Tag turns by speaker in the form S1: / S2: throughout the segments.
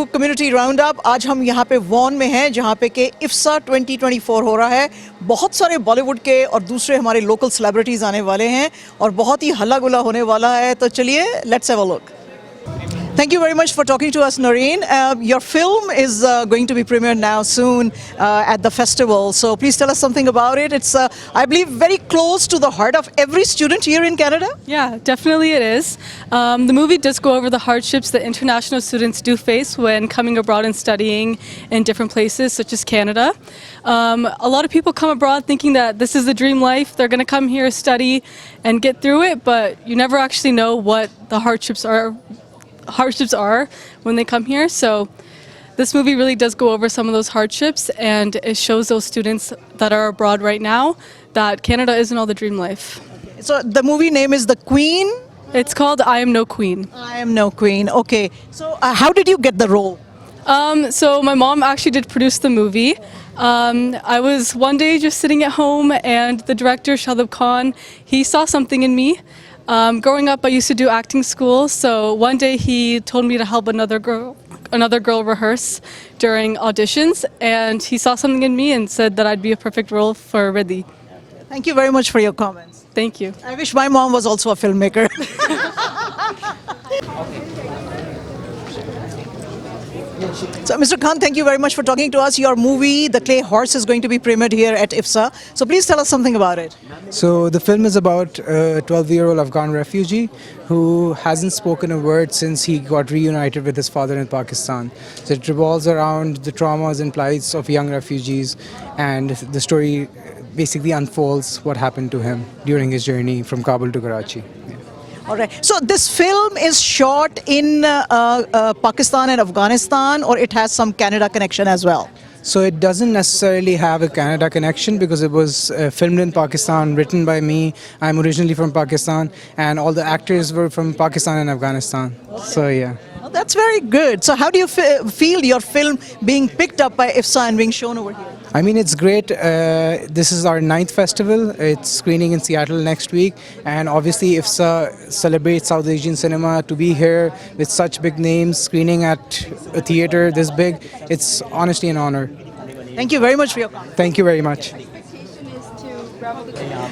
S1: Community round up. आज हम यहाँ पे वॉन में हैं जहाँ पे के इफ्सा 2024 हो रहा है। बहुत सारे बॉलीवुड के और दूसरे हमारे लोकल सेलिब्रिटीज़ आने वाले हैं और बहुत ही हल्ला गुल्ला होने वाला है। तो चलिए let's have a look. Thank you very much for talking to us, Noreen. Your film is going to be premiered now soon at the festival. So please tell us something about it. It's, I believe, very close to the heart of every student here in Canada.
S2: Yeah, definitely it is. The movie does go over the hardships that international students do face when coming abroad and studying in different places, such as Canada. A lot of people come abroad thinking that this is the dream life. They're going to come here, study, and get through it, but you never actually know what the hardships are when they come here. So this movie really does go over some of those hardships, and it shows those students that are abroad right now that Canada isn't all the dream life.
S1: So the movie name is The Queen.
S2: It's called I Am No Queen.
S1: I Am No Queen. Okay. So how did you get the role?
S2: So my mom actually did produce the movie. I was one day just sitting at home, and the director, Shadab Khan, he saw something in me. Growing up, I used to do acting school, so one day he told me to help another girl rehearse during auditions, and he saw something in me and said that I'd be a perfect role for Riddhi.
S1: Thank you very much for your comments.
S2: Thank you.
S1: I wish my mom was also a filmmaker. So, Mr. Khan, thank you very much for talking to us. Your movie, The Clay Horse, is going to be premiered here at IFFSA. So please tell us something about it.
S3: So the film is about a 12-year-old Afghan refugee who hasn't spoken a word since he got reunited with his father in Pakistan. So it revolves around the traumas and plights of young refugees, and the story basically unfolds what happened to him during his journey from Kabul to Karachi.
S1: All right. So this film is shot in Pakistan and Afghanistan, or it has some Canada connection as well?
S3: So it doesn't necessarily have a Canada connection because it was filmed in Pakistan, written by me. I'm originally from Pakistan, and all the actors were from Pakistan and Afghanistan. So yeah.
S1: Oh, that's very good. So how do you feel your film being picked up by IFFSA and being shown over here?
S3: I mean, it's great. This is our 9th festival. It's screening in Seattle next week. And obviously, IFFSA celebrates South Asian cinema. To be here with such big names, screening at a theater this big, it's honestly an honor.
S1: Thank you very much for your comment.
S3: Thank you very much.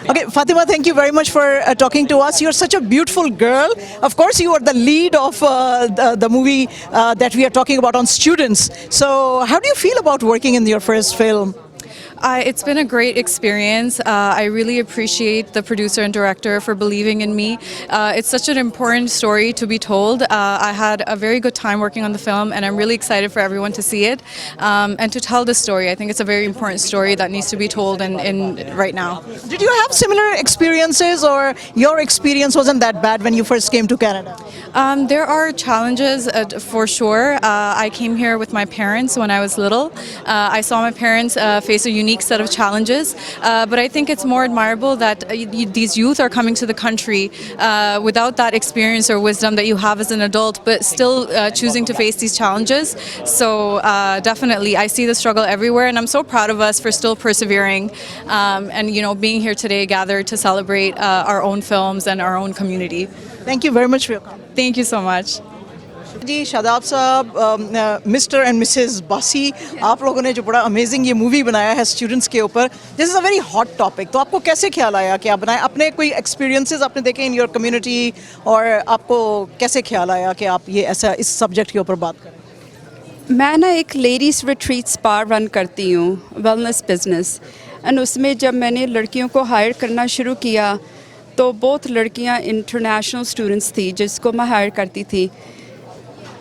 S1: Okay, Fatima, thank you very much for talking to us. You're such a beautiful girl. Of course, you are the lead of the movie that we are talking about on students. So how do you feel about working in your first film?
S4: It's been a great experience. I really appreciate the producer and director for believing in me. It's such an important story to be told. I had a very good time working on the film, and I'm really excited for everyone to see it and to tell this story. I think it's a very important story that needs to be told in right now.
S1: Did you have similar experiences, or your experience wasn't that bad when you first came to Canada?
S4: There are challenges for sure. I came here with my parents when I was little. I saw my parents face a unique set of challenges, but I think it's more admirable that these youth are coming to the country without that experience or wisdom that you have as an adult, but still choosing to face these challenges. So definitely, I see the struggle everywhere, and I'm so proud of us for still persevering and being here today, gathered to celebrate our own films and our own community.
S1: Thank you very much for your comment.
S4: Thank you so much.
S1: जी शादाब साहब, mister and Mrs बासी, आप लोगों ने जो बड़ा amazing ये movie बनाया है स्टूडेंट्स के ऊपर, this is a very hot topic. तो आपको कैसे ख्याल आया कि आप बनाए? अपने कोई एक्सपीरियंसेस आपने देखे इन योर कम्युनिटी, और आपको कैसे ख्याल आया कि आप ये ऐसा इस सब्जेक्ट के ऊपर बात करें?
S5: मैं ना एक लेडीज़ रिट्रीट स्पा रन करती हूँ, वेलनेस बिजनेस, एंड उसमें जब मैंने लड़कियों को हायर करना शुरू किया तो बहुत लड़कियाँ इंटरनेशनल स्टूडेंट्स थी जिसको मैं हायर करती थी.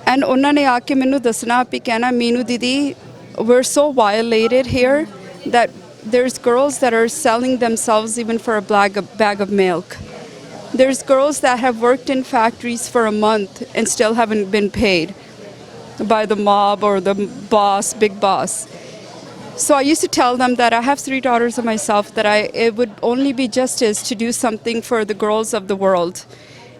S5: एंड उन्होंने आके मैनू दसना भी कहना, मीनू दीदी, we're so violated here that there's girls that are selling themselves even for a bag of milk. There's girls that have worked in factories for a month and still haven't been paid by the mob or the boss, big boss. So I used to tell them that I have 3 daughters of myself, that it would only be justice to do something for the girls of the world.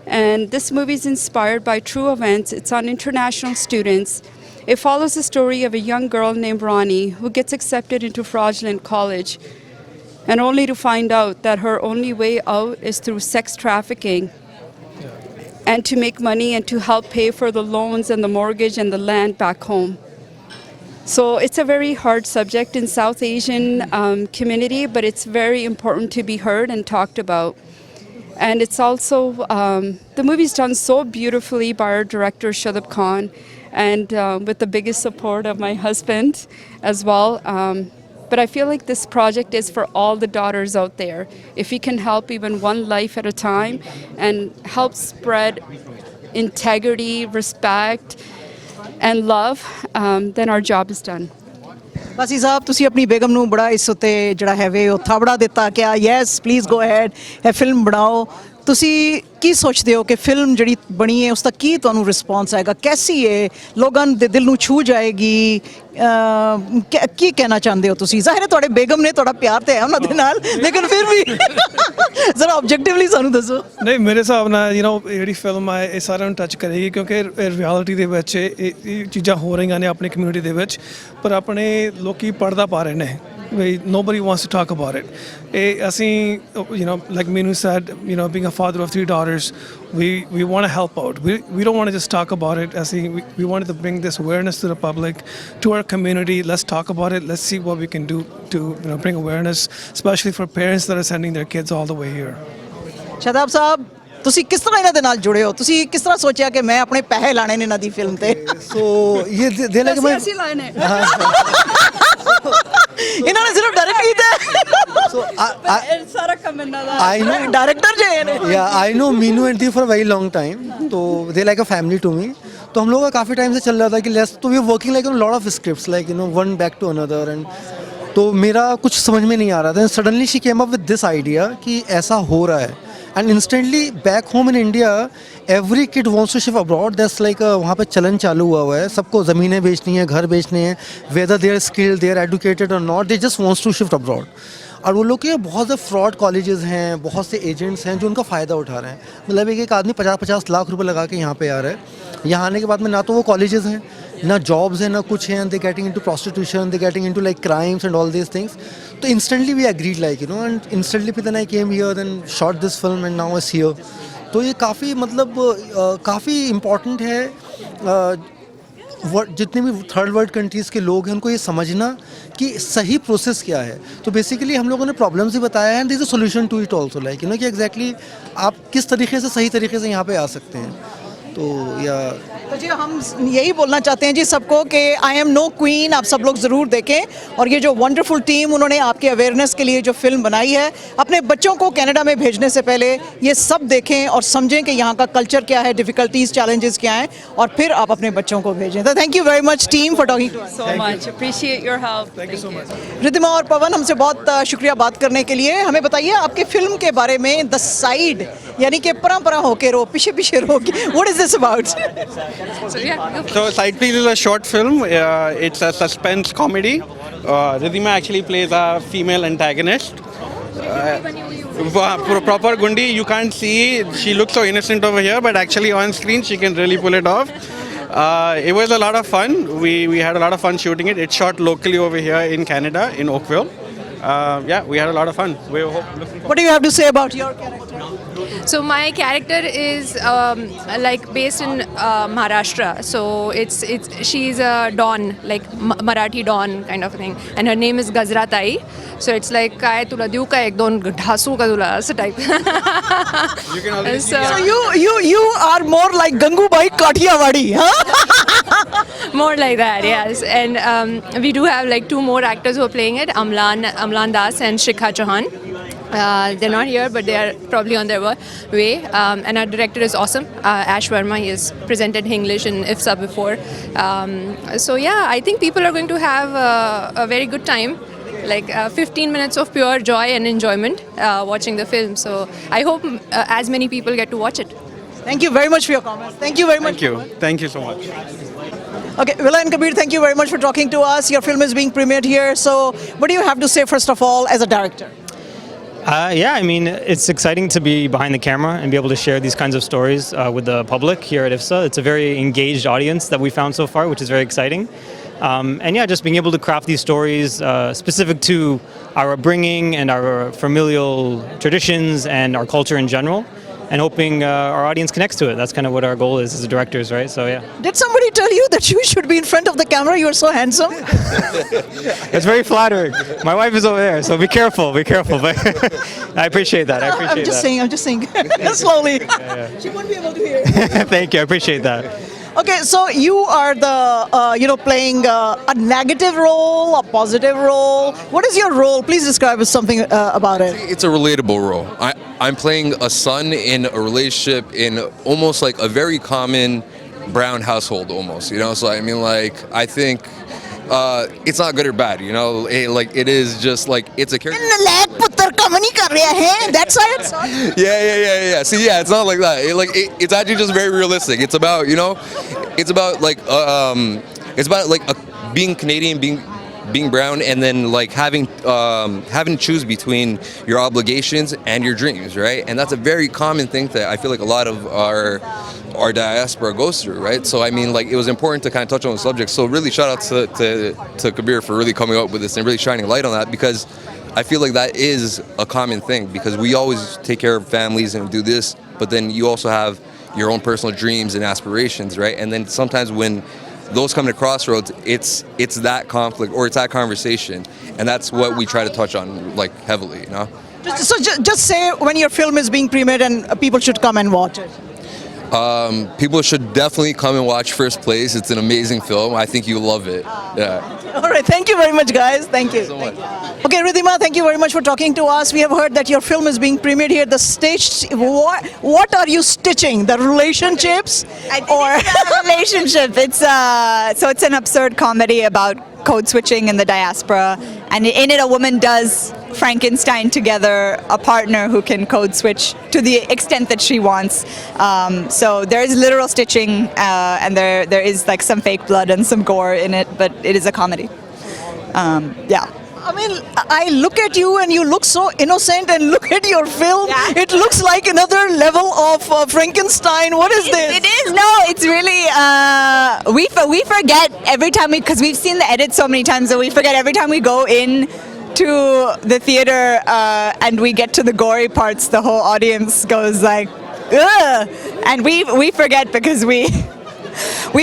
S5: And this movie is inspired by true events. It's on international students. It follows the story of a young girl named Ronnie who gets accepted into fraudulent college, and only to find out that her only way out is through sex trafficking. and to make money and to help pay for the loans and the mortgage and the land back home. So it's a very hard subject in South Asian community, but it's very important to be heard and talked about. And it's also, the movie's done so beautifully by our director, Shadab Khan, and with the biggest support of my husband as well. But I feel like this project is for all the daughters out there. If we can help even one life at a time and help spread integrity, respect, and love, then our job is done.
S1: ਬਾਸੀ ਸਾਹਿਬ ਤੁਸੀਂ ਆਪਣੀ ਬੇਗਮ ਨੂੰ ਬੜਾ ਇਸ ਉੱਤੇ ਜਿਹੜਾ ਹੈਵੇ ਉਹ ਥਾਬੜਾ ਦਿੱਤਾ ਕਿ ਯੈਸ ਪਲੀਜ਼ ਗੋ ਅਹੈਡ ਇਹ ਫਿਲਮ ਬਣਾਓ ਤੁਸੀਂ ਕੀ ਸੋਚਦੇ ਹੋ ਕਿ ਫਿਲਮ ਜਿਹੜੀ ਬਣੀ ਹੈ ਉਸ ਦਾ ਕੀ ਤੁਹਾਨੂੰ ਰਿਸਪੌਂਸ ਆਏਗਾ ਕੈਸੀ ਹੈ ਲੋਕਾਂ ਦੇ ਦਿਲ ਨੂੰ ਛੂ ਜਾਏਗੀ ਕੀ ਕਹਿਣਾ ਚਾਹੁੰਦੇ ਹੋ ਤੁਸੀਂ ਜ਼ਾਹਿਰ ਹੈ ਤੁਹਾਡੇ ਬੇਗਮ ਨੇ ਤੁਹਾਡਾ ਪਿਆਰ ਤੇ ਹੈ ਉਹਨਾਂ ਦੇ ਨਾਲ ਲੇਕਿਨ ਫਿਰ ਵੀ ਜ਼ਰਾ ਆਬਜੈਕਟਿਵਲੀ ਸਾਨੂੰ ਦੱਸੋ
S6: ਨਹੀਂ ਮੇਰੇ ਹਿਸਾਬ ਨਾਲ ਜਿਹੜੀ ਫਿਲਮ ਹੈ ਇਹ ਸਾਰਿਆਂ ਨੂੰ ਟੱਚ ਕਰੇਗੀ ਕਿਉਂਕਿ ਰਿਐਲਿਟੀ ਦੇ ਵਿੱਚ ਇਹ ਚੀਜ਼ਾਂ ਹੋ ਰਹੀਆਂ ਨੇ ਆਪਣੀ ਕਮਿਊਨਿਟੀ ਦੇ ਵਿੱਚ ਪਰ ਆਪਣੇ ਲੋਕੀ ਪੜ੍ਹਦਾ ਪਾ ਰਹੇ ਨੇ nobody wants to talk about it. Assim, like Meenu said, being a father of 3 daughters, we want to help out. We don't want to just talk about it. We wanted to bring this awareness to the public, to our community. Let's talk about it. Let's see what we can do to bring awareness, especially for parents that are sending their kids all the way here.
S1: ਸ਼ਾਦਾਬ ਸਾਹਿਬ ਤੁਸੀਂ ਕਿਸ ਤਰ੍ਹਾਂ ਇਹਨਾਂ ਦੇ ਨਾਲ ਜੁੜੇ ਹੋ ਤੁਸੀਂ ਕਿਸ ਤਰ੍ਹਾਂ ਸੋਚਿਆ ਕਿ ਮੈਂ ਆਪਣੇ ਪੈਸੇ ਲਾਣੇ ਨੇ ਇਹਨਾਂ ਦੀ ਫਿਲਮ ਤੇ
S7: So they like my
S1: ਇਹਨਾਂ ਨੇ ਸਿਰਫ ਡਾਇਰੈਕਟ ਕੀਤਾ
S7: so
S5: ਸਾਰਾ ਕੰਮ ਇਹਨਾਂ ਦਾ
S7: I know
S1: डायरेक्टर जो है ना
S7: yeah I know Meenu and Dee for a very long time. तो they like a family to me. तो हम लोग का काफ़ी टाइम से चल रहा था कि लेट्स तो we working like on lot of scripts like one back to another and तो मेरा कुछ समझ में नहीं आ रहा था suddenly she came up with this idea कि ऐसा हो रहा है and instantly back home in India every kid wants to shift abroad that's like वहाँ पे चलन चालू हुआ है सबको ज़मीनें बेचनी है घर बेचने हैं whether they are skilled they are educated और not they just wants to shift abroad और वो लोग के बहुत से फ्रॉड कॉलेजेस हैं बहुत से एजेंट्स हैं जो उनका फ़ायदा उठा रहे हैं मतलब एक आदमी 50-50 लाख रुपए लगा के यहाँ पे आ रहा है यहाँ आने के बाद में ना तो वो कॉलेजेस हैं ना जॉब्स हैं ना कुछ हैं they getting into prostitution they getting into like crimes and all these things तो instantly we agreed like and instantly फिर then I came here then shot this film and now is here तो ये काफ़ी मतलब काफ़ी important है जितने भी थर्ड वर्ल्ड कंट्रीज़ के लोग हैं उनको ये समझना कि सही प्रोसेस क्या है तो बेसिकली हम लोगों ने प्रॉब्लम्स ही बताया है and this a solution to it also like कि एग्जैक्टली आप किस तरीके से सही तरीके से यहाँ पे आ सकते हैं तो या
S1: तो जी हम यही बोलना चाहते हैं जी सबको कि आई एम नो क्वीन आप सब लोग ज़रूर देखें और ये जो वंडरफुल टीम उन्होंने आपके अवेयरनेस के लिए जो फिल्म बनाई है अपने बच्चों को कनाडा में भेजने से पहले ये सब देखें और समझें कि यहाँ का कल्चर क्या है डिफ़िकल्टीज़ चैलेंजेस क्या हैं और फिर आप अपने बच्चों को भेजें तो thank you very much team for talking to us
S5: so much appreciate your help
S6: Thank you so much.
S1: Riddhima और पवन हमसे बहुत शुक्रिया बात करने के लिए हमें बताइए आपके फिल्म के बारे में द साइड यानी कि परंपरा होके रो पीछे पीछे रो what is this about
S8: So Side Piece is a short film. It's a suspense comedy. Riddhima actually plays a female antagonist. Proper Gundi, you can't see. She looks so innocent over here, but actually on screen she can really pull it off. It was a lot of fun. We had a lot of fun shooting it. It's shot locally over here in Canada, in Oakville. Yeah, we had a lot of fun. We were looking forward.
S1: What do you have to say about your character?
S9: So my character is like based in Maharashtra. So she's a Dawn, like Marathi Dawn kind of thing, and her name is Gazra Tai. So it's like काय तुला देऊ का एक दोन ढासू का तुला असं type.
S8: You can already see.
S1: So you are more like Gangubai Kathiawadi, huh?
S9: More like that, yes. And we do have like 2 more actors who are playing it, Amlan Das and Shikha Chauhan. They're not here, but they are probably on their way. And our director is awesome, Ash Verma. He has presented English in IFFSA before. So yeah, I think people are going to have a very good time. Like 15 minutes of pure joy and enjoyment watching the film. So I hope as many people get to watch it.
S1: Thank you very much for your comments. Thank you very much.
S8: Thank you. Thank you so much.
S1: Okay, Villa and Kabir, thank you very much for talking to us. Your film is being premiered here. So what do you have to say first of all as a director?
S10: Yeah, I mean, it's exciting to be behind the camera and be able to share these kinds of stories with the public here at IFFSA. It's a very engaged audience that we found so far, which is very exciting. And yeah, just being able to craft these stories specific to our upbringing and our familial traditions and our culture in general and hoping our audience connects to it. That's kind of what our goal is as the directors, right? So yeah.
S1: Did somebody tell you that you should be in front of the camera? You are so handsome.
S10: It's very flattering. My wife is over there, so be careful, be careful. But I appreciate that. I appreciate
S1: I'm just saying, slowly. She won't be able to hear.
S10: Thank you. I appreciate that.
S1: Okay, so you are the, playing a negative role, a positive role. What is your role? Please describe us something about it.
S11: It's a relatable role. I'm playing a son in a relationship in almost like a very common brown household almost, So I mean, like, I think it's not good or bad, it is just like, it's a character.
S1: That's how it's on.
S11: Yeah. See, yeah, it's not like that. It's actually just very realistic. It's about, it's about being Canadian, being brown, and then like having to choose between your obligations and your dreams, right? And that's a very common thing that I feel like a lot of our diaspora goes through, right? So I mean, like, it was important to kind of touch on the subject. So really, shout out to Kabir for really coming up with this and really shining light on that, because I feel like that is a common thing, because we always take care of families and do this, but then you also have your own personal dreams and aspirations, right? And then sometimes when those come to crossroads, it's that conflict or it's that conversation, and that's what we try to touch on, like, heavily,
S1: Just say when your film is being premiered and people should come and watch it.
S11: People should definitely come and watch First Place. It's an amazing film. I think you'll love it. Yeah.
S1: All right, thank you very much, guys. Thank you.
S11: So much.
S1: Okay, Ridhima, thank you very much for talking to us. We have heard that your film is being premiered here. The stage, what are you stitching? The relationships?
S12: I think it's a relationship. It's an absurd comedy about code switching in the diaspora, and in it a woman does Frankenstein together a partner who can code switch to the extent that she wants. So there is literal stitching, and there is like some fake blood and some gore in it, but it is a comedy. Yeah.
S1: I mean, I look at you and you look so innocent, and look at your film.
S12: Yeah.
S1: It looks like another level of Frankenstein. What is this?
S12: It is. No, it's really, we forget every time because we've seen the edit so many times that we forget every time we go in to the theater and we get to the gory parts, the whole audience goes like, ugh! And we forget because we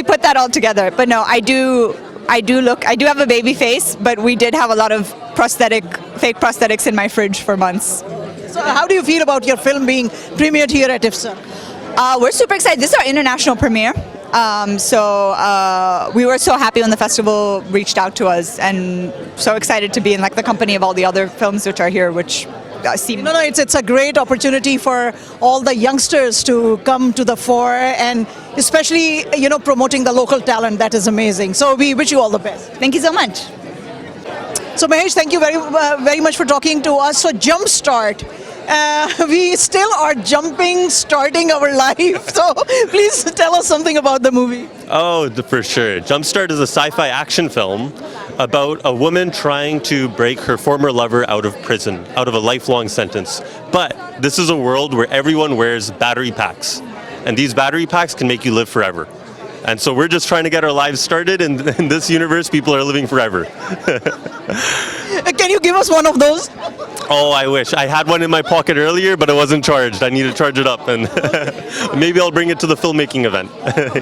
S12: put that all together. But no, I do have a baby face, but we did have a lot of fake prosthetics in my fridge for months.
S1: So how do you feel about your film being premiered here at IFFSA?
S12: We're super excited. This is our international premiere. So we were so happy when the festival reached out to us, and so excited to be in like the company of all the other films which are here, which seem...
S1: No, it's a great opportunity for all the youngsters to come to the fore, and especially, promoting the local talent. That is amazing. So we wish you all the best.
S12: Thank you so much.
S1: So Mahesh, thank you very much for talking to us. So Jumpstart. We still are starting our life. So please tell us something about the movie.
S13: Oh, for sure. Jumpstart is a sci-fi action film about a woman trying to break her former lover out of prison, out of a lifelong sentence. But this is a world where everyone wears battery packs, and these battery packs can make you live forever. And so we're just trying to get our lives started, and in this universe, people are living forever.
S1: Can you give us one of those?
S13: Oh, I wish. I had one in my pocket earlier, but it wasn't charged. I need to charge it up, and maybe I'll bring it to the filmmaking event.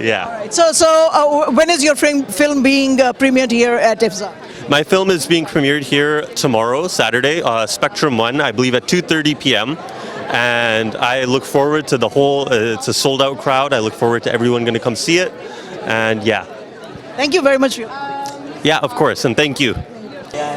S13: Yeah.
S1: Right. So when is your film being premiered here at IFFSA?
S13: My film is being premiered here tomorrow, Saturday, Spectrum 1, I believe at 2:30 p.m. And I look forward to the whole, it's a sold out crowd. I look forward to everyone going to come see it. And yeah.
S1: Thank you very much.
S13: Yeah, of course. And thank you.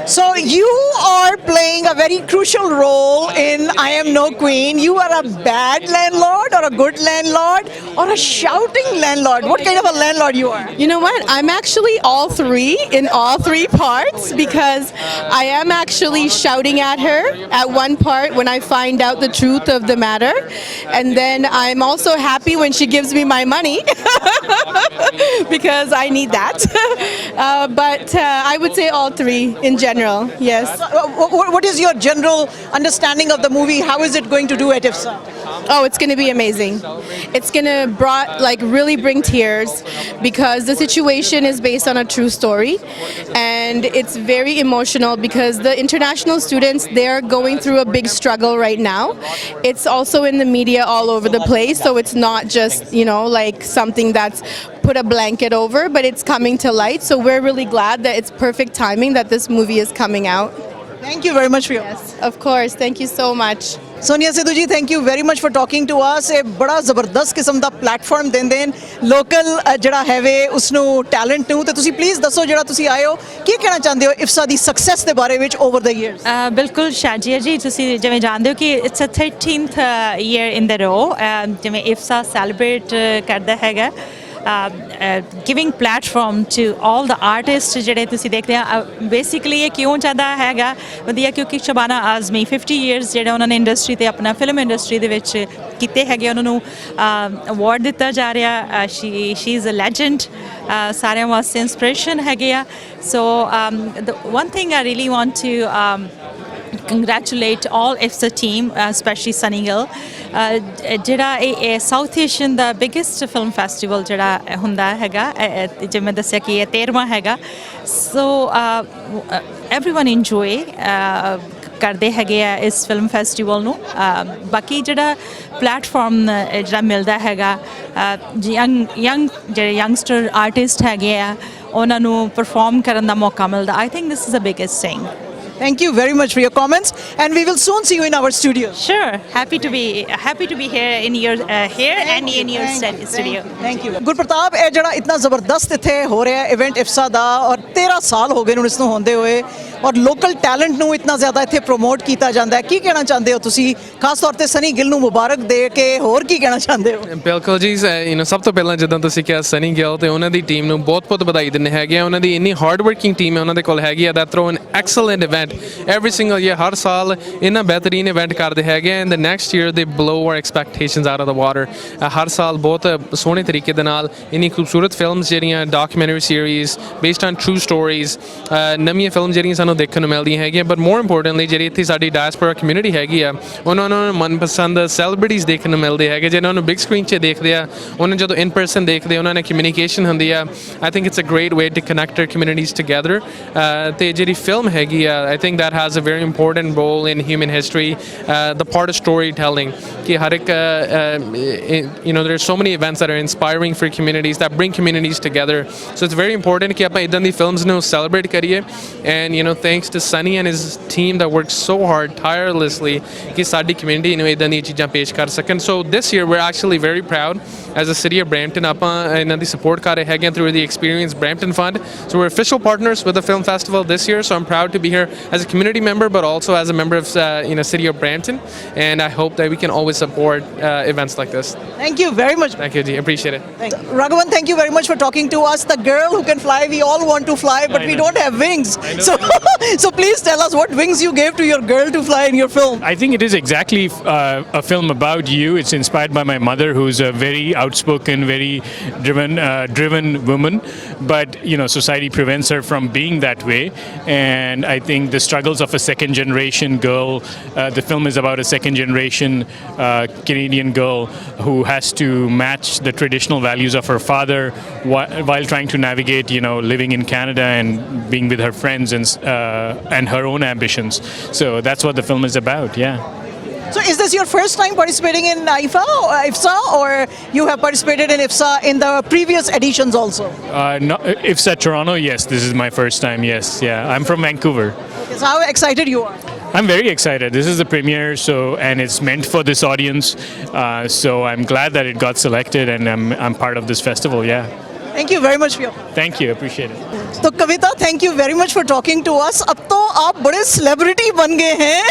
S1: So you are playing a very crucial role in I Am No Queen. You are a bad landlord, or a good landlord, or a shouting landlord. What kind of a landlord you are?
S14: You know what? I'm actually all three in all three parts, because I am actually shouting at her at one part when I find out the truth of the matter. And then I'm also happy when she gives me my money because I need that. But I would say all three in general, yes.
S1: What is your general understanding of the movie? How is it going to do at IFFSA?
S14: Oh, it's going to be amazing. It's going to really bring tears because the situation is based on a true story, and it's very emotional because the international students, they're going through a big struggle right now. It's also in the media all over the place, so it's not just, like something that's put a blanket over, but it's coming to light. So we're really glad that it's perfect timing that this movie is coming out.
S1: Thank you very much for your
S14: Yes, of course. Thank you so much.
S1: Sonia Sidhu ji thank you very much for talking to us ਇਹ ਬੜਾ ਜ਼ਬਰਦਸਤ ਕਿਸਮ ਦਾ platform ਦਿੰਦੇ ਨੇ local ਜਿਹੜਾ ਹੈ ਵੇ ਉਸ ਨੂੰ ਟੈਲੈਂਟ ਨੂੰ ਤੇ ਤੁਸੀਂ ਪਲੀਜ਼ ਦੱਸੋ ਜਿਹੜਾ ਤੁਸੀਂ ਆਏ ਹੋ ਕੀ ਕਹਿਣਾ ਚਾਹੁੰਦੇ ਹੋ ਇਫਸਾ ਦੀ ਸਕਸੈਸ ਦੇ ਬਾਰੇ ਵਿੱਚ ਓਵਰ ਦ ਇਅਰਸ
S15: ਬਿਲਕੁਲ ਸ਼ਾਜੀਆ ਜੀ ਤੁਸੀਂ ਜਿਵੇਂ ਜਾਣਦੇ ਹੋ ਕਿ ਇਟਸ ਅ 13th ਈਅਰ ਇਨ ਦ ਰੋ ਜਿਵੇਂ ਇਫਸਾ ਸੈਲੀਬ੍ਰੇਟ ਕਰਦਾ ਹੈਗਾ giving platform to all the artists ਜਿਹੜੇ ਤੁਸੀਂ ਦੇਖਦੇ ਆ ਬੇਸਿਕਲੀ ਇਹ ਕਿਉਂ ਚਾਹਦਾ ਹੈਗਾ ਵਧੀਆ ਕਿਉਂਕਿ ਸ਼ਬਾਨਾ ਆਜ਼ਮੀ 50 years ਜਿਹੜਾ ਉਹਨਾਂ ਨੇ ਇੰਡਸਟਰੀ ਤੇ ਆਪਣਾ ਫਿਲਮ ਇੰਡਸਟਰੀ ਦੇ ਵਿੱਚ ਕੀਤੇ ਹੈਗੇ ਉਹਨਾਂ ਨੂੰ ਅਵਾਰਡ ਦਿੱਤਾ ਜਾ ਰਿਹਾ ਸ਼ੀ ਇਜ਼ ਅ ਲੈਜੈਂਡ ਸਾਰਿਆਂ ਵਾਸਤੇ ਇੰਸਪੀਰੇਸ਼ਨ ਹੈਗੇ ਆ ਸੋ the one thing I really want to congratulate all IFFSA team, especially Sunny Gill. ਜਿਹੜਾ ਇਹ ਸਾਊਥ ਏਸ਼ੀਅਨ ਦਾ ਬਿਗੇਸਟ ਫਿਲਮ ਫੈਸਟੀਵਲ ਜਿਹੜਾ ਹੁੰਦਾ ਹੈਗਾ ਜਿਵੇਂ ਦੱਸਿਆ ਕਿ ਇਹ 13ਵਾਂ ਹੈਗਾ ਸੋ ਐਵਰੀਵਨ ਇੰਜੋਏ ਕਰਦੇ ਹੈਗੇ ਆ ਇਸ ਫਿਲਮ ਫੈਸਟੀਵਲ ਨੂੰ ਬਾਕੀ ਜਿਹੜਾ ਪਲੇਟਫਾਰਮ ਜਿਹੜਾ ਮਿਲਦਾ ਹੈਗਾ ਯੰਗ ਜਿਹੜੇ ਯੰਗਸਟਰ ਆਰਟਿਸਟ ਹੈਗੇ ਆ ਉਹਨਾਂ ਨੂੰ ਪਰਫਾਰਮ ਕਰਨ ਦਾ ਮੌਕਾ ਮਿਲਦਾ I think this is the biggest thing
S1: Thank you very much for your comments, and we will soon see you in our studio.
S15: Sure, happy to be here in your and in your studio.
S1: Thank you. Gurpratap ਇਹ ਜਿਹੜਾ ਇਤਨਾ ਜ਼ਬਰਦਸਤ ਇੱਥੇ ਹੋ ਰਿਹਾ ਹੈ event ਇਫਸਾ ਦਾ ਔਰ 13 ਸਾਲ ਹੋ ਗਏ ਨੂੰ ਇਸ ਨੂੰ ਹੁੰਦੇ ਹੋਏ ਔਰ ਲੋਕਲ ਟੈਲੈਂਟ ਨੂੰ ਇਤਨਾ ਜ਼ਿਆਦਾ ਇੱਥੇ ਪ੍ਰੋਮੋਟ ਕੀਤਾ ਜਾਂਦਾ ਹੈ ਕੀ ਕਹਿਣਾ ਚਾਹੁੰਦੇ ਹੋ ਤੁਸੀਂ ਖਾਸ ਤੌਰ ਤੇ ਸਨੀ ਗਿੱਲ ਨੂੰ ਮੁਬਾਰਕ ਦੇ ਕੇ ਹੋਰ ਕੀ ਕਹਿਣਾ ਚਾਹੁੰਦੇ ਹੋ
S16: ਬਿਲਕੁਲ ਜੀ ਸਭ ਤੋਂ ਪਹਿਲਾਂ ਜਦੋਂ ਤੁਸੀਂ ਕਿਹਾ ਸਨੀ ਗਿੱਲ ਤੇ ਉਹਨਾਂ ਦੀ ਟੀਮ ਨੂੰ ਬਹੁਤ ਵਧਾਈ ਦਿੰਦੇ ਹੈਗੇ ਆ ਉਹਨਾਂ ਦੀ ਇੰਨੀ ਹਾਰਡ ਵਰਕਿੰਗ ਟੀਮ ਹੈ ਉਹਨਾਂ ਦੇ ਕੋਲ ਹੈਗੀ ਆ that throw an excellent event every single year ਹਰ ਸਾਲ ਇੰਨਾ ਬਿਹਤਰੀਨ ਇਵੈਂਟ ਕਰਦੇ ਹੈਗੇ ਆ and the next year they blow our expectations out of the water ਹਰ ਸਾਲ ਬਹੁਤ ਸੋਹਣੇ ਤਰੀਕੇ ਦੇ ਨਾਲ ਇੰਨੀ ਖੂਬਸੂਰਤ ਫਿਲਮਸ ਜਿਹੜੀਆਂ documentary series based on true stories ਨਵੀਆਂ ਫਿਲਮ ਜਿਹੜੀਆਂ ਸਾਨੂੰ ਦੇਖਣ ਨੂੰ ਮਿਲਦੀਆਂ ਹੈਗੀਆਂ ਬਟ ਮੋਰ ਇੰਪੋਰਟੈਂਟਲੀ ਜਿਹੜੀ ਇੱਥੇ ਸਾਡੀ ਡਾਇਸਪੋਰਾ ਕਮਿਊਨਿਟੀ ਹੈਗੀ ਆ ਉਹਨਾਂ ਨੂੰ ਮਨਪਸੰਦ ਸੈਲੀਬ੍ਰਿਟੀਜ਼ ਦੇਖਣ ਨੂੰ ਮਿਲਦੇ ਹੈਗੇ ਜਿਹਨਾਂ ਨੂੰ ਬਿਗ ਸਕਰੀਨ 'ਚ ਦੇਖਦੇ ਆ ਉਹਨਾਂ ਜਦੋਂ ਇਨ ਪਰਸਨ ਦੇਖਦੇ ਉਹਨਾਂ ਨਾਲ ਕਮਿਊਨੀਕੇਸ਼ਨ ਹੁੰਦੀ ਆ I think it's a great way to connect our communities together ਤੇ ਜਿਹੜੀ ਫਿਲਮ ਹੈਗੀ ਆ I think that has a very important role in human history the part of storytelling ki har ek there are so many events that are inspiring for communities that bring communities together so it's very important ki ਆਪਾਂ ਇਦਾਂ ਦੀ films ਨੂੰ celebrate ਕਰੀਏ and thanks to Sunny and his team that worked so hard tirelessly ਕਿ ਸਾਡੀ community ਨੂੰ ਇਦਾਂ ਦੀਆਂ ਚੀਜ਼ਾਂ ਪੇਸ਼ ਕਰ ਸਕਣ so this year we're actually very proud as a city of Brampton ਆਪਾਂ ਇਹਨਾਂ ਦੀ support ਕਰ ਰਹੇ ਹੈਗੇ through the Experience Brampton Fund so we're official partners with the film festival this year so I'm proud to be here as a community member but also as a member of city of Brampton and I hope that we can always support events like this.
S1: Thank you very much.
S16: Thank you ji, appreciate it.
S1: Raghavan, thank you very much for talking to us. The girl who can fly, we all want to fly but we don't have wings. So please tell us what wings you gave to your girl to fly in your film.
S17: I think it is exactly a film about you. It's inspired by my mother who's a very outspoken, very driven woman but society prevents her from being that way and I think the struggles of a second generation girl the film is about a second generation Canadian girl who has to match the traditional values of her father while trying to navigate living in Canada and being with her friends and her own ambitions so that's what the film is about
S1: So is this your first time participating in IFFSA or you have participated in IFFSA in the previous editions also?
S17: No, IFFSA Toronto, yes, this is my first time, yes, I'm from Vancouver.
S1: Okay, so how excited you are?
S17: I'm very excited. This is the premiere, and it's meant for this audience, so I'm glad that it got selected and I'm part of this festival,
S1: Thank you very much for your
S17: Thank you, appreciate it.
S1: तो Kavita thank you very much for talking to us अब तो आप बड़े celebrity बन गए हैं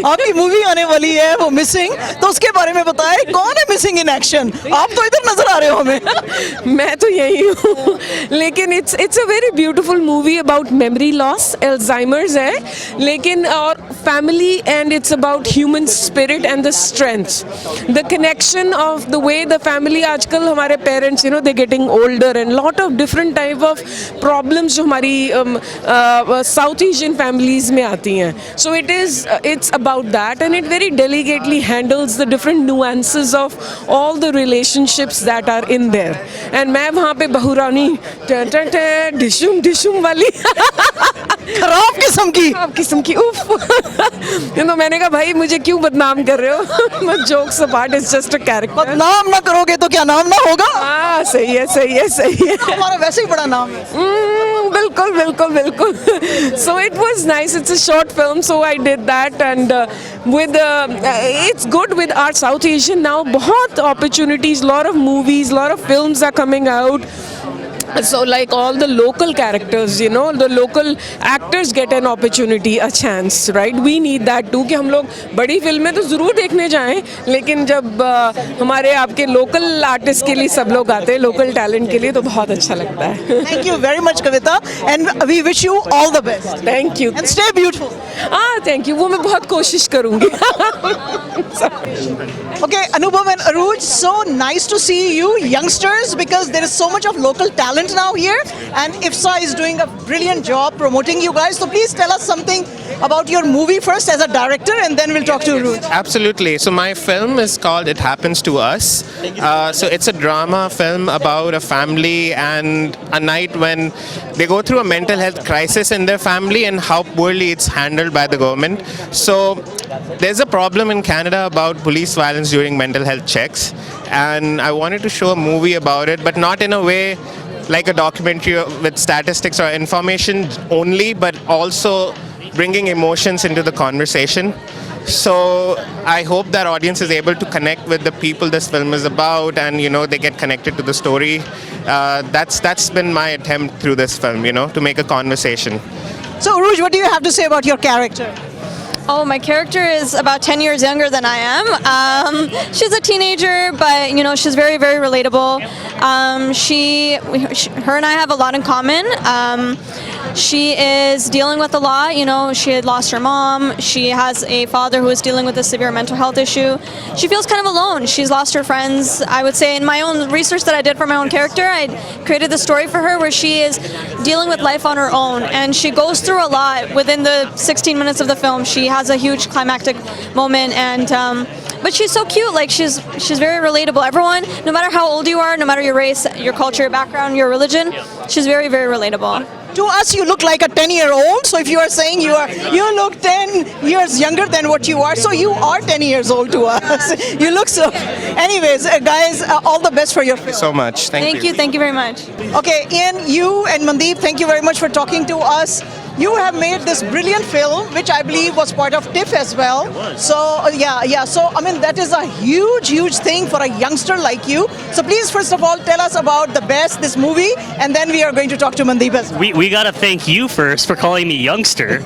S1: आपकी movie आने वाली है वो मिसिंग तो उसके बारे में बताएं कौन है मिसिंग इन एक्शन आप तो इधर नजर आ रहे हो हमें
S18: मैं तो यही हूँ लेकिन it's a very beautiful movie about memory loss Alzheimer's है लेकिन और family and it's about human spirit and the strength. The connection of the way the family, आजकल हमारे parents, you know, they're getting older and lot of different type of problems जो हमारी South Asian families में आती हैं. So it's about that, and it very delicately handles the different nuances of all the relationships that are in there. And मैं वहाँ पे बहुरानी डिशुम डिशुम वाली
S1: खराब किस्म की
S18: उफ तो मैंने कहा भाई मुझे क्यों बदनाम कर रहे हो jokes apart it's just a character
S1: बदनाम ना करोगे तो क्या नाम ना होगा
S18: हाँ सही है
S1: हमारा वैसे ही बड़ा नाम है
S18: बिल्कुल so it was nice, it's a short film, so I did that, and with it's good with our South Asian now बहुत opportunities, lot of movies, lot of films are coming out. So like all the local characters, you know, the local actors get an opportunity, a chance, right? We need that too कि हम लोग बड़ी फिल्में तो ज़रूर देखने जाएं, लेकिन जब हमारे आपके local artists के लिए सब लोग आते हैं, local talent के लिए तो बहुत अच्छा लगता है.
S1: Thank you very much, Kavita, and we wish you all the best.
S18: Thank you.
S1: And stay beautiful.
S18: Thank you. वो मैं बहुत कोशिश करूँगी.
S1: Okay, Anubhav and Aruj, so nice to see you youngsters because there is so much of local talent now here, and IFFSA is doing a brilliant job promoting you guys. So please tell us something about your movie first as a director, and then we'll talk to Aruj.
S19: Absolutely. So my film is called It Happens to Us. So it's a drama film about a family and a night when they go through a mental health crisis in their family and how poorly it's handled by the government. So there's a problem in Canada about police violence during mental health checks, and I wanted to show a movie about it, but not in a way like a documentary with statistics or information only, but also bringing emotions into the conversation. So I hope that audience is able to connect with the people this film is about, and you know they get connected to the story. That's been my attempt through this film, you know, to make a conversation.
S1: So Aruj, what do you have to say about your character?
S9: Oh, my character is about 10 years younger than I am. She's a teenager, but you know she's very, very relatable. Her and I have a lot in common. She is dealing with a lot. You know, she had lost her mom. She has a father who is dealing with a severe mental health issue. She feels kind of alone. She's lost her friends. I would say in my own research that I did for my own character, I created the story for her where she is dealing with life on her own, and she goes through a lot within the 16 minutes of the film. She has a huge climactic moment, and but she's so cute. Like she's very relatable. Everyone, no matter how old you are, no matter your race, your culture, your background, your religion, she's very, very relatable.
S1: To us, you look like a 10-year-old. So if you are saying you look 10 years younger than what you are, so you are 10 years old to us. You look so. Anyways, guys, all the best for your film.
S19: So much. Thank you.
S9: Thank you very much.
S1: Okay, Ian, you and Mandeep, thank you very much for talking to us. You have made this brilliant film, which I believe was part of TIFF as well. So yeah. So I mean, that is a huge thing for a youngster like you. So please, first of all, tell us about this movie, and then we are going to talk to Mandeep as well.
S20: We got to thank you first for calling me youngster.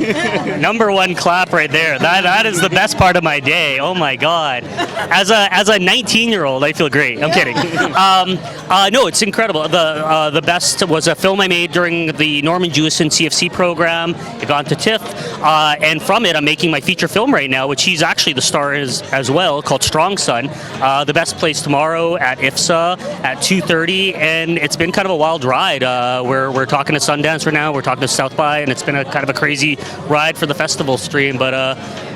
S20: Number one clap right there. That is the best part of my day. Oh my God. As a 19-year-old, I feel great. I'm kidding. No, it's incredible. The best was a film I made during the Norman Jewison CFC program. It got to TIFF, and from it I'm making my feature film right now, which he's actually the star as well, called Strong Son. The Best Place Tomorrow at IFFSA at 2:30, and it's been kind of a wild ride. We're talking to Sundance right now, we're talking to South by, and it's been a kind of a crazy ride for the festival stream. But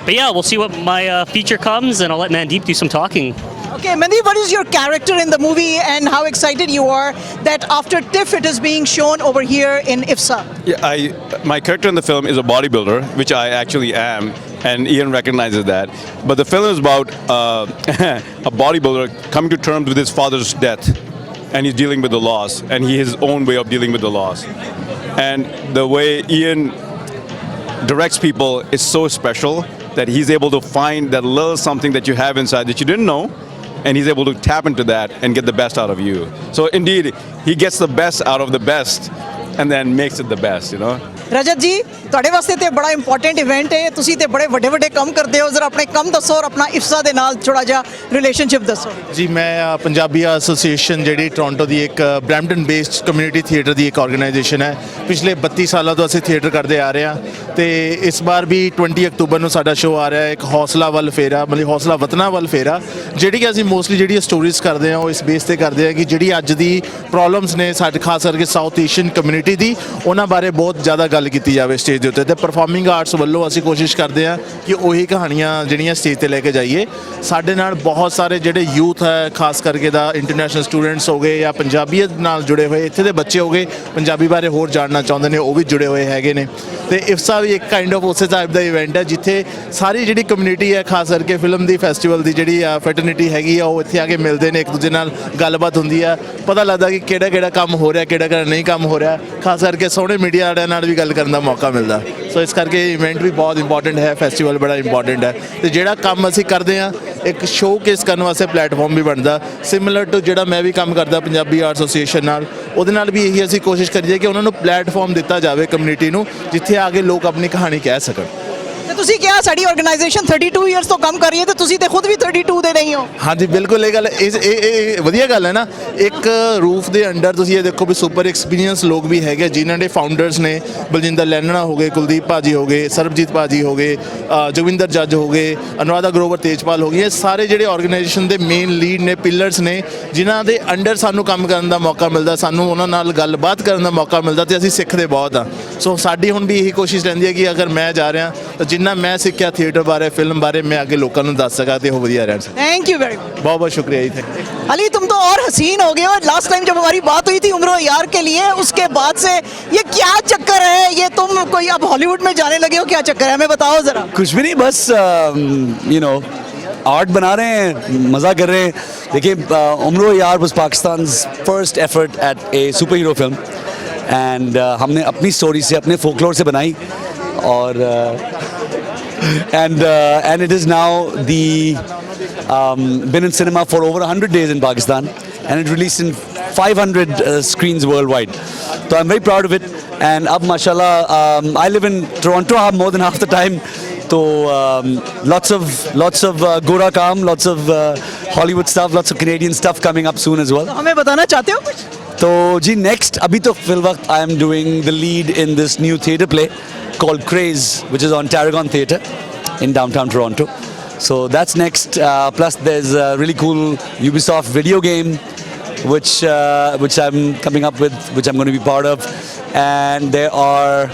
S20: yeah, we'll see what my feature comes, and I'll let Mandeep do some talking.
S1: Okay, Mandeep, what is your character in the movie, and how excited you are that after TIFF it is being shown over here in IFFSA?
S21: Yeah, my character in the film is a bodybuilder, which I actually am, and Ian recognizes that. But the film is about a bodybuilder coming to terms with his father's death, and he's dealing with the loss, and he has his own way of dealing with the loss. And the way Ian directs people is so special that he's able to find that little something that you have inside that you didn't know, and he's able to tap into that and get the best out of you. So indeed, he gets the best out of the best and then makes it the best, you know.
S1: रजत जी ਤੁਹਾਡੇ ਵਾਸਤੇ ਤੇ ਬੜਾ important event ਹੈ ਤੁਸੀਂ ਤੇ ਬੜੇ ਵੱਡੇ ਵੱਡੇ ਕੰਮ ਕਰਦੇ ਹੋ ਜ਼ਰਾ ਆਪਣੇ ਕੰਮ ਦੱਸੋ ਔਰ ਆਪਣਾ ਇਫਸਾ ਦੇ ਨਾਲ ਥੋੜਾ ਜਿਹਾ ਰਿਲੇਸ਼ਨਸ਼ਿਪ ਦੱਸੋ
S2: ਜੀ ਮੈਂ ਪੰਜਾਬੀ ਐਸੋਸੀਏਸ਼ਨ ਜਿਹੜੀ ਟੋਰਾਂਟੋ ਦੀ ਇੱਕ ਬਰੈਂਪਟਨ ਬੇਸਡ ਕਮਿਊਨਿਟੀ ਥੀਏਟਰ ਦੀ ਇੱਕ ਆਰਗੇਨਾਈਜੇਸ਼ਨ ਹੈ ਪਿਛਲੇ 32 ਸਾਲਾਂ ਤੋਂ ਅਸੀਂ ਥੀਏਟਰ ਕਰਦੇ ਆ ਰਹੇ ਹਾਂ ਤੇ ਇਸ ਵਾਰ ਵੀ 20 ਅਕਤੂਬਰ ਨੂੰ ਸਾਡਾ ਸ਼ੋਅ ਆ ਰਿਹਾ ਹੈ ਇੱਕ ਹੌਸਲਾ ਵੱਲ ਫੇਰਾ ਮਤਲਬ ਹੌਸਲਾ ਵਤਨਾਂ ਵੱਲ ਫੇਰਾ ਜਿਹੜੀ ਕਿ ਅਸੀਂ ਮੋਸਟਲੀ ਜਿਹੜੀ ਸਟੋਰੀਜ਼ ਕਰਦੇ ਹਾਂ ਉਹ ਇਸ ਬੇਸ ਤੇ ਕਰਦੇ ਹਾਂ ਕਿ ਜਿਹੜੀ ਅੱਜ ਦੀ ਪ੍ਰੋਬਲਮਸ ਨੇ ਸਾਡੇ ਖਾਸ ਕਰਕੇ ਸਾਊਥ ਏਸ਼ੀਅਨ ਕਮਿਊਨਿਟੀ ਦੀ ਉਹਨਾਂ ਬਾਰੇ ਬਹੁਤ ਜ਼ਿਆਦਾ ਗੱਲ ਕੀਤੀ ਜਾਵੇ ਸਟੇਜ ਦੇ ਉੱਤੇ ਤੇ ਪਰਫਾਰਮਿੰਗ ਆਰਟਸ ਵੱਲੋਂ ਅਸੀਂ ਕੋਸ਼ਿਸ਼ ਕਰਦੇ ਹਾਂ ਕਿ ਉਹੀ ਕਹਾਣੀਆਂ ਜਿਹੜੀਆਂ ਸਟੇਜ ਤੇ ਲੈ ਕੇ ਜਾਈਏ ਸਾਡੇ ਨਾਲ ਬਹੁਤ ਸਾਰੇ ਜਿਹੜੇ ਯੂਥ ਹੈ ਖਾਸ ਕਰਕੇ ਦਾ ਇੰਟਰਨੈਸ਼ਨਲ ਸਟੂਡੈਂਟਸ ਹੋ ਗਏ ਜਾਂ ਪੰਜਾਬੀਅਤ ਨਾਲ ਜੁੜੇ ਹੋਏ ਇੱਥੇ ਦੇ ਬੱਚੇ ਹੋ ਗਏ ਪੰਜਾਬੀ ਬਾਰੇ ਹੋਰ ਜਾਣਨਾ ਚਾਹੁੰਦੇ ਨੇ ਉਹ ਵੀ ਜੁੜੇ ਹੋਏ ਹੈਗੇ ਨੇ ਤੇ ਇਫਸਾ ਵੀ ਇੱਕ ਕਾਈਂਡ ਆਫ ਉਸੇ ਟਾਈਪ ਦਾ ਇਵੈਂਟ ਹੈ ਜਿੱਥੇ ਸਾਰੀ ਜਿਹੜੀ ਕਮਿਊਨਿਟੀ ਹੈ ਖਾਸ ਕਰਕੇ ਫਿਲਮ ਦੀ ਫੈਸਟੀਵਲ ਦੀ ਜਿਹੜੀ ਫੈਟਰਨਿਟੀ ਹੈਗੀ ਆ ਉਹ ਇੱਥੇ ਆ ਕੇ ਮਿਲਦੇ ਨੇ ਇੱਕ ਦੂਜੇ ਨਾਲ ਗੱਲਬਾਤ ਹੁੰਦੀ ਆ ਪਤਾ ਲੱਗਦਾ ਕਿ ਕਿਹੜਾ ਕਿਹੜਾ ਕੰਮ ਹੋ ਰਿਹਾ ਕਿਹੜਾ ਕਿਹੜਾ ਨਹੀਂ ਕੰਮ ਹੋ ਰਿਹਾ ਖਾਸ ਕਰਕੇ ਸੋਹਣੇ ਮੀਡੀਆ ਵਾਲਿਆਂ ਨਾਲ ਵੀ ਗੱਲ ਕਰਨ ਦਾ ਮੌਕਾ ਮਿਲਦਾ ਸੋ ਇਸ ਕਰਕੇ ਇਵੈਂਟ ਵੀ ਬਹੁਤ ਇੰਪੋਰਟੈਂਟ ਹੈ ਫੈਸਟੀਵਲ ਬੜਾ ਇੰਪੋਰਟੈਂਟ ਹੈ ਤੇ ਜਿਹੜਾ ਕੰਮ ਅਸੀਂ ਕਰਦੇ ਹਾਂ ਇੱਕ ਸ਼ੋਕੇਸ ਕਰਨ ਵਾਸਤੇ ਪਲੇਟਫਾਰਮ ਵੀ ਬਣਦਾ ਸਿਮਿਲਰ ਟੂ ਜਿਹੜਾ ਮੈਂ ਵੀ ਕੰਮ ਕਰਦਾ ਪੰਜਾਬੀ ਆਰਟ ਐਸੋਸੀਏਸ਼ਨ ਨਾਲ ਉਹਦੇ ਨਾਲ ਵੀ ਇਹੀ ਅਸੀਂ ਕੋਸ਼ਿਸ਼ ਕਰੀਏ ਕਿ ਉਹਨਾਂ ਨੂੰ ਪਲੇਟਫਾਰਮ ਦਿੱਤਾ ਜਾਵੇ ਕਮਿਊਨਿਟੀ ਨੂੰ ਜਿੱਥੇ ਆ ਕੇ ਲੋਕ ਆਪਣੀ ਕਹਾਣੀ ਕਹਿ ਸਕਣ
S1: ਤੇ ਤੁਸੀਂ ਕਿਹਾ ਸਾਡੀ ਆਰਗੇਨਾਈਜੇਸ਼ਨ 32 ਇਅਰਸ ਤੋਂ ਕੰਮ ਕਰ ਰਹੀ ਹੈ ਤੇ ਤੁਸੀਂ ਤੇ ਖੁਦ ਵੀ 32 ਦੇ ਨਹੀਂ ਹੋ
S2: ਹਾਂਜੀ ਬਿਲਕੁਲ ਇਹ ਗੱਲ ਇਹ ਵਧੀਆ ਗੱਲ ਹੈ ਨਾ ਇੱਕ ਰੂਫ ਦੇ ਅੰਡਰ ਤੁਸੀਂ ਇਹ ਦੇਖੋ ਵੀ ਸੁਪਰ ਐਕਸਪੀਰੀਅੰਸ ਲੋਕ ਵੀ ਹੈਗੇ ਜਿਨ੍ਹਾਂ ਦੇ ਫਾਊਂਡਰਸ ਨੇ ਬਲਜਿੰਦਰ ਲੈਣਣਾ ਹੋ ਗਏ ਕੁਲਦੀਪ ਭਾਜੀ ਹੋ ਗਏ ਸਰਬਜੀਤ ਭਾਜੀ ਹੋ ਗਏ ਜੋਗਿੰਦਰ ਜੱਜ ਹੋ ਗਏ ਅਨੁਰਾਧਾ ਗਰੋਵਰ ਤੇਜਪਾਲ ਹੋ ਗਈ ਇਹ ਸਾਰੇ ਜਿਹੜੇ ਆਰਗੇਨਾਈਜੇਸ਼ਨ ਦੇ ਮੇਨ ਲੀਡ ਨੇ ਪਿਲਰਸ ਨੇ ਜਿਨ੍ਹਾਂ ਦੇ ਅੰਡਰ ਸਾਨੂੰ ਕੰਮ ਕਰਨ ਦਾ ਮੌਕਾ ਮਿਲਦਾ ਸਾਨੂੰ ਉਹਨਾਂ ਨਾਲ ਗੱਲਬਾਤ ਕਰਨ ਦਾ ਮੌਕਾ ਮਿਲਦਾ ਤੇ ਅਸੀਂ ਸਿੱਖਦੇ ਬਹੁਤ ਆ ਸੋ ਸਾਡੀ ਹੁਣ ਵੀ ਇਹੀ ਕੋਸ਼ਿਸ਼ ਰਹਿੰਦੀ ਹੈ ਕਿ ਅਗਰ ਮੈਂ ਜਾ ਰਿਹਾ ਤਾਂ जितना मैं सीखा थिएटर बारे फिल्म बारे मैं आगे लोगों को दस सका तो वधिया रहना
S1: थैंक यू वेरी मच
S2: बहुत बहुत शुक्रिया जी थैंक यू
S1: अली तुम तो और हसीन हो गए हो लास्ट टाइम जब हमारी बात हुई थी उम्र यार के लिए उसके बाद से ये क्या चक्कर है ये तुम कोई अब हॉलीवुड में जाने लगे हो क्या चक्कर है हमें बताओ जरा
S22: कुछ भी नहीं बस यू नो आर्ट बना रहे हैं मज़ा कर रहे हैं देखिए उम्र यार was Pakistan's first effort at a super hero film and हमने अपनी स्टोरी से अपने फोकलोर से बनाई और and it is now been in cinema for over 100 days in Pakistan and it released in 500 screens worldwide. So I'm very proud of it and ab mashallah I live in Toronto more than half the time. So lots of Gora Kam, lots of Hollywood stuff, lots of Canadian stuff coming up soon as well.
S1: तो हमें बताना चाहते हो कुछ?
S22: तो जी next अभी तो फिलवक्त I am doing the lead in this new theatre play called Craze, which is on Tarragon Theatre in downtown Toronto. So that's next. Plus there's a really cool Ubisoft video game which I'm coming up with, which I'm going to be part of. And there are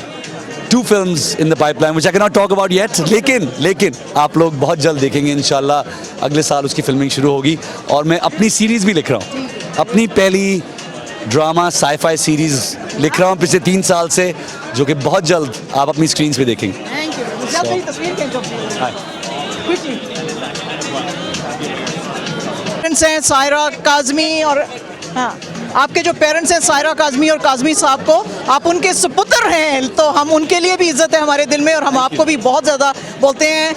S22: 2 films in the pipeline which I cannot talk about yet. लेकिन आप लोग बहुत जल्द देखेंगे इंशाल्लाह अगले साल उसकी फिल्मिंग शुरू होगी और मैं अपनी सीरीज़ भी लिख रहा हूँ अपनी पहली ड्रामा साई-फाई सीरीज़ लिख रहा हूँ पिछले 3 साल से जो कि बहुत जल्द आप अपनी स्क्रीन्स पे देखेंगे
S1: थैंक यू मेरी तस्वीर पेरेंट्स हैं सायरा काज़मी और हाँ आपके जो पेरेंट्स हैं सायरा काज़मी और काज़मी साहब को आप उनके सुपुत्र हैं तो हम उनके लिए भी इज़्ज़त है हमारे दिल में और हम आपको भी बहुत ज़्यादा बोलते हैं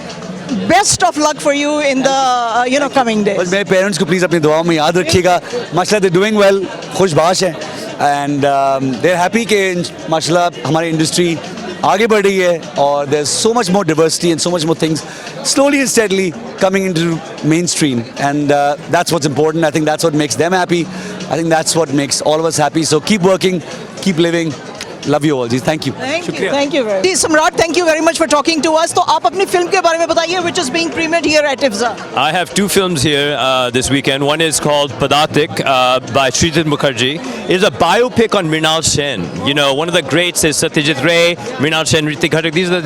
S1: best of luck for you in the coming days
S22: मेरे पेरेंट्स को प्लीज़ अपनी दुआओं में याद रखिएगा माशाल्लाह दे डूइंग वेल खुशबाश हैं एंड दे आर हैप्पी कि माशाल्लाह हमारी इंडस्ट्री आगे बढ़ रही है और there is so much more diversity and so much more things slowly and steadily coming into mainstream and that's what's important. I think that's what makes them happy. I think that's what makes all of us happy. So keep working, keep living. Love you all जी thank you
S1: thank you very much सम्राट thank you very much for talking to us तो आप अपनी film के बारे में बताइए which is being premiered here at IFFSA
S23: I have 2 films here this weekend. One is called Padatik by Sridhar Mukherjee. It's a biopic on Mrinal Sen. You know, one of the greats is Satyajit Ray, Mrinal Sen, Ritik Ghatak. These are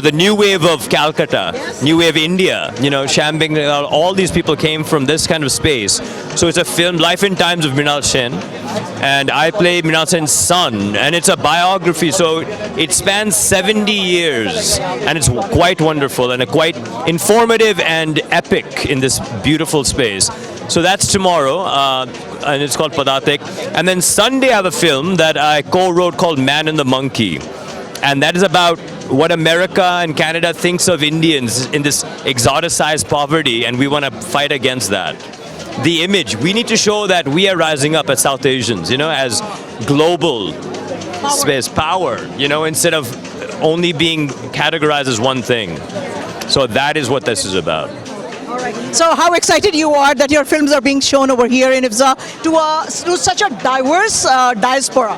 S23: the new wave of Calcutta, new wave India. You know, Shambing, all these people came from this kind of space. So it's a film, Life and Times of Mrinal Sen. And I play Mrinal Sen's son. And it's a biography, so it spans 70 years. And it's quite wonderful and quite informative and epic in this beautiful space. So that's tomorrow, and it's called Padatik. And then Sunday I have a film that I co-wrote called Man and the Monkey. And that is about what America and Canada thinks of Indians in this exoticized poverty, and we want to fight against that. The image, we need to show that we are rising up as South Asians, you know, as global space, power, you know, instead of only being categorized as one thing. So that is what this is about.
S1: So how excited you are that your films are being shown over here in IFFSA to such a diverse diaspora?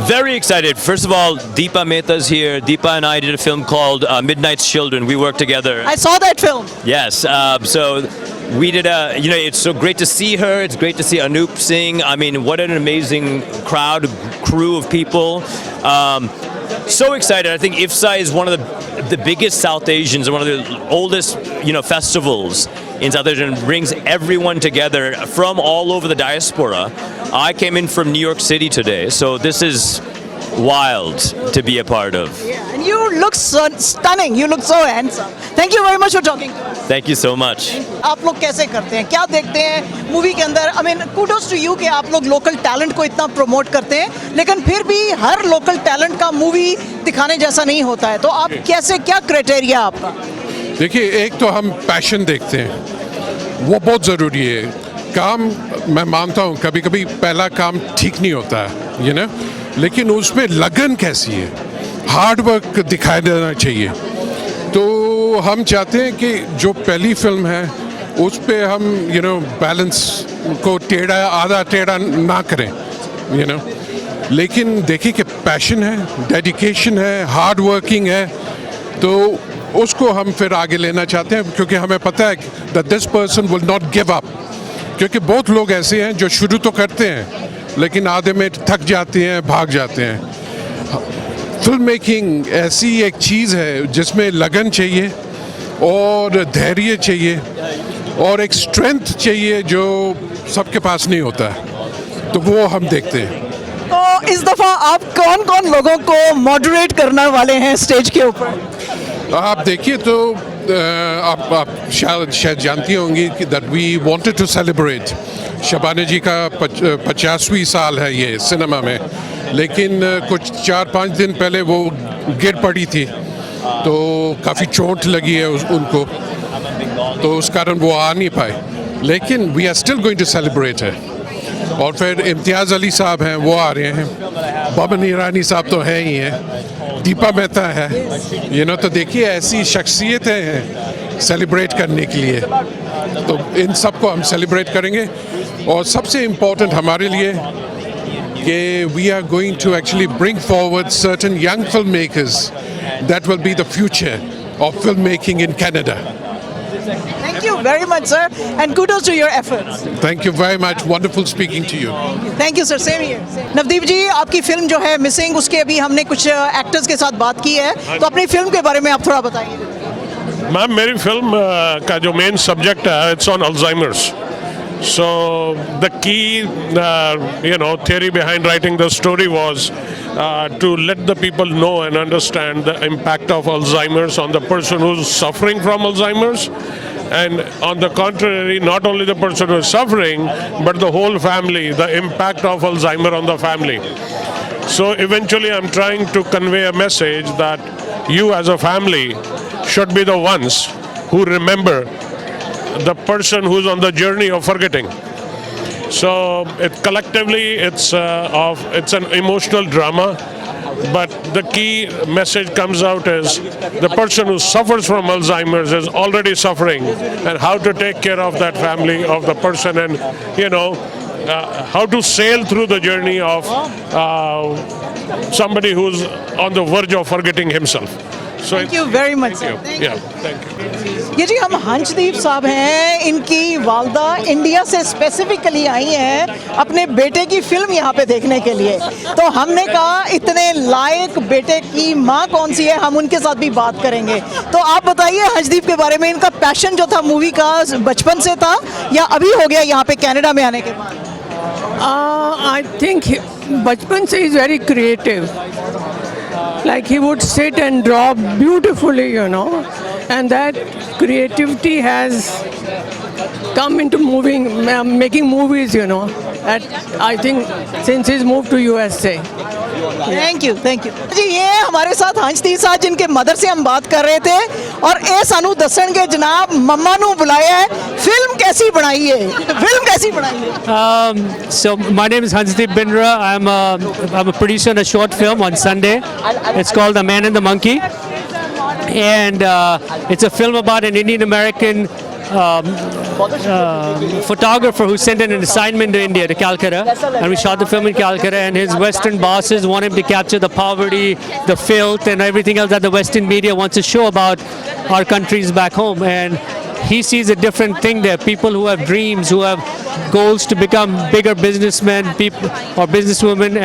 S23: Very excited. First of all, Deepa Mehta's here. Deepa and I did a film called Midnight's Children. We worked together.
S1: I saw that film.
S23: Yes. So we did it's so great to see her. It's great to see Anoop sing. I mean, what an amazing crew of people. So excited. I think IFFSA is one of the biggest South Asians and one of the oldest, festivals in South Asia, and brings everyone together from all over the diaspora. I came in from New York City today, so this is wild to be a part of.
S1: Yeah, and you look so stunning. You look so handsome. Thank you very much for talking to us.
S23: Thank you so much.
S1: आप लोग कैसे करते हैं, क्या देखते हैं movie के अंदर? I mean, kudos to you कि आप लोग लोकल टैलेंट को इतना प्रमोट करते हैं, लेकिन फिर भी हर लोकल टैलेंट का मूवी दिखाने जैसा नहीं होता है. तो आप कैसे, क्या क्राइटेरिया आपका?
S3: देखिए, एक तो हम पैशन देखते हैं, वो बहुत ज़रूरी है. काम मैं मानता हूँ कभी कभी पहला काम ठीक नहीं होता है, लेकिन उसमें लगन कैसी है, हार्ड वर्क दिखाई देना चाहिए. तो हम चाहते हैं कि जो पहली फिल्म है उस पे हम बैलेंस को आधा टेढ़ा ना करें, लेकिन देखिए कि पैशन है, डेडिकेशन है, हार्ड वर्किंग है, तो उसको हम फिर आगे लेना चाहते हैं, क्योंकि हमें पता है that this person will not give up. क्योंकि बहुत लोग ऐसे हैं जो शुरू तो करते हैं लेकिन आधे में थक जाते हैं, भाग जाते हैं. फिल्म मेकिंग ऐसी एक चीज़ है जिसमें लगन चाहिए और धैर्य चाहिए और एक स्ट्रेंथ चाहिए जो सबके पास नहीं होता है, तो वो हम देखते हैं.
S1: तो इस दफ़ा आप कौन कौन लोगों को मॉडरेट करने वाले हैं स्टेज के ऊपर?
S3: आप देखिए तो आप शायद जानती होंगी कि that we wanted to celebrate. Shabana ji का 50वीं साल है ये सिनेमा में, लेकिन कुछ 4-5 दिन पहले वो गिर पड़ी थी, तो काफ़ी चोट लगी है उनको, तो उस कारण वो आ नहीं पाए. लेकिन we are still going to celebrate है. और फिर इम्तियाज़ अली साहब हैं, वो आ रहे हैं. बमन ईरानी साहब तो हैं ही हैं. दीपा मेहता है, तो देखिए ऐसी शख्सियतें हैं सेलिब्रेट करने के लिए, तो इन सब को हम सेलिब्रेट करेंगे. और सबसे इम्पोर्टेंट हमारे लिए कि we are going to actually bring forward certain young film makers that will be the future of film making in Canada.
S1: Thank you very much, sir, and kudos to your efforts.
S3: Thank you very much. Wonderful speaking to you.
S1: Thank you, sir. Same here. Navdeep ji, आपकी film जो है missing, उसके अभी हमने कुछ actors के साथ बात की है, तो अपनी फिल्म के बारे में आप थोड़ा बताइए.
S4: मैम, मेरी फिल्म का जो मेन सब्जेक्ट है, it's on Alzheimer's. So the key, theory behind writing the story was to let the people know and understand the impact of Alzheimer's on the person who's suffering from Alzheimer's, and on the contrary, not only the person who is suffering, but the whole family, the impact of Alzheimer on the family. So eventually I'm trying to convey a message that you as a family should be the ones who remember the person who's on the journey of forgetting. So it's an emotional drama, but the key message comes out is the person who suffers from Alzheimer's is already suffering, and how to take care of that family, of the person, and how to sail through the journey of somebody who's on the verge of forgetting himself. So
S1: Thank you very much, sir.
S4: Thank you.
S1: ये जी हम हंसदीप साहब हैं, इनकी वालदा India से specifically I हैं अपने बेटे की फिल्म यहाँ पे देखने के लिए. तो हमने कहा इतने लायक बेटे की माँ कौन सी है, हम उनके साथ भी बात करेंगे. तो आप बताइए हंसदीप के बारे में, इनका पैशन जो था मूवी का बचपन से था या अभी हो गया यहाँ पे कनाडा में आने के बाद?
S7: I think बचपन से is very creative. Like he would sit and draw beautifully, and that creativity has come into making movies, you know. I think since he's moved to USA.
S1: Thank you जी ये हमारे साथ हंसती साथ जिनके mother से हम बात कर रहे थे और ए सानू दसणगे जनाब मम्मा नू बुलाया है फिल्म कैसी बनाई है
S5: So my name is Hansdeep Bindra. I'm a producer in a short film on Sunday. It's called The Man and the Monkey, and it's a film about an Indian American photographer who sent in an assignment to India, to Calcutta, and we shot the film in Calcutta, and his Western bosses want him to capture the poverty, the filth, and everything else that the Western media wants to show about our countries back home. And he sees a different thing there. People who have dreams, who have goals to become bigger businessmen, people or businesswomen,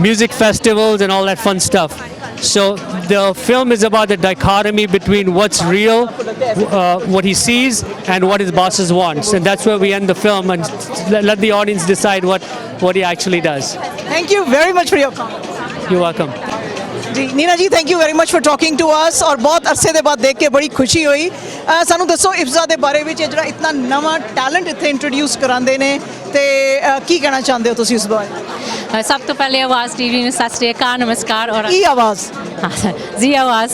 S5: music festivals, and all that fun stuff. So the film is about the dichotomy between what's real, what he sees, and what his bosses want. And that's where we end the film and let the audience decide what he actually does.
S1: Thank you very much for your comment.
S5: You're welcome.
S1: जी Nina ji thank you very much for talking to us और बहुत अरसे दे बाद देख के बड़ी खुशी हुई सानू दसो इफ्सा दे बारे ਵਿੱਚ ਜਿਹੜਾ इतना नवा टैलेंट ਇੱਥੇ ਇੰਟਰੋਡਿਊਸ ਕਰਾਉਂਦੇ ਨੇ ਤੇ ਕੀ ਕਹਿਣਾ ਚਾਹੁੰਦੇ ਹੋ ਤੁਸੀਂ ਇਸ ਬਾਰੇ
S6: सब तो पहले आवाज़ टीवी में सत श्री अकाल नमस्कार और
S1: की आवाज़
S6: जी आवाज़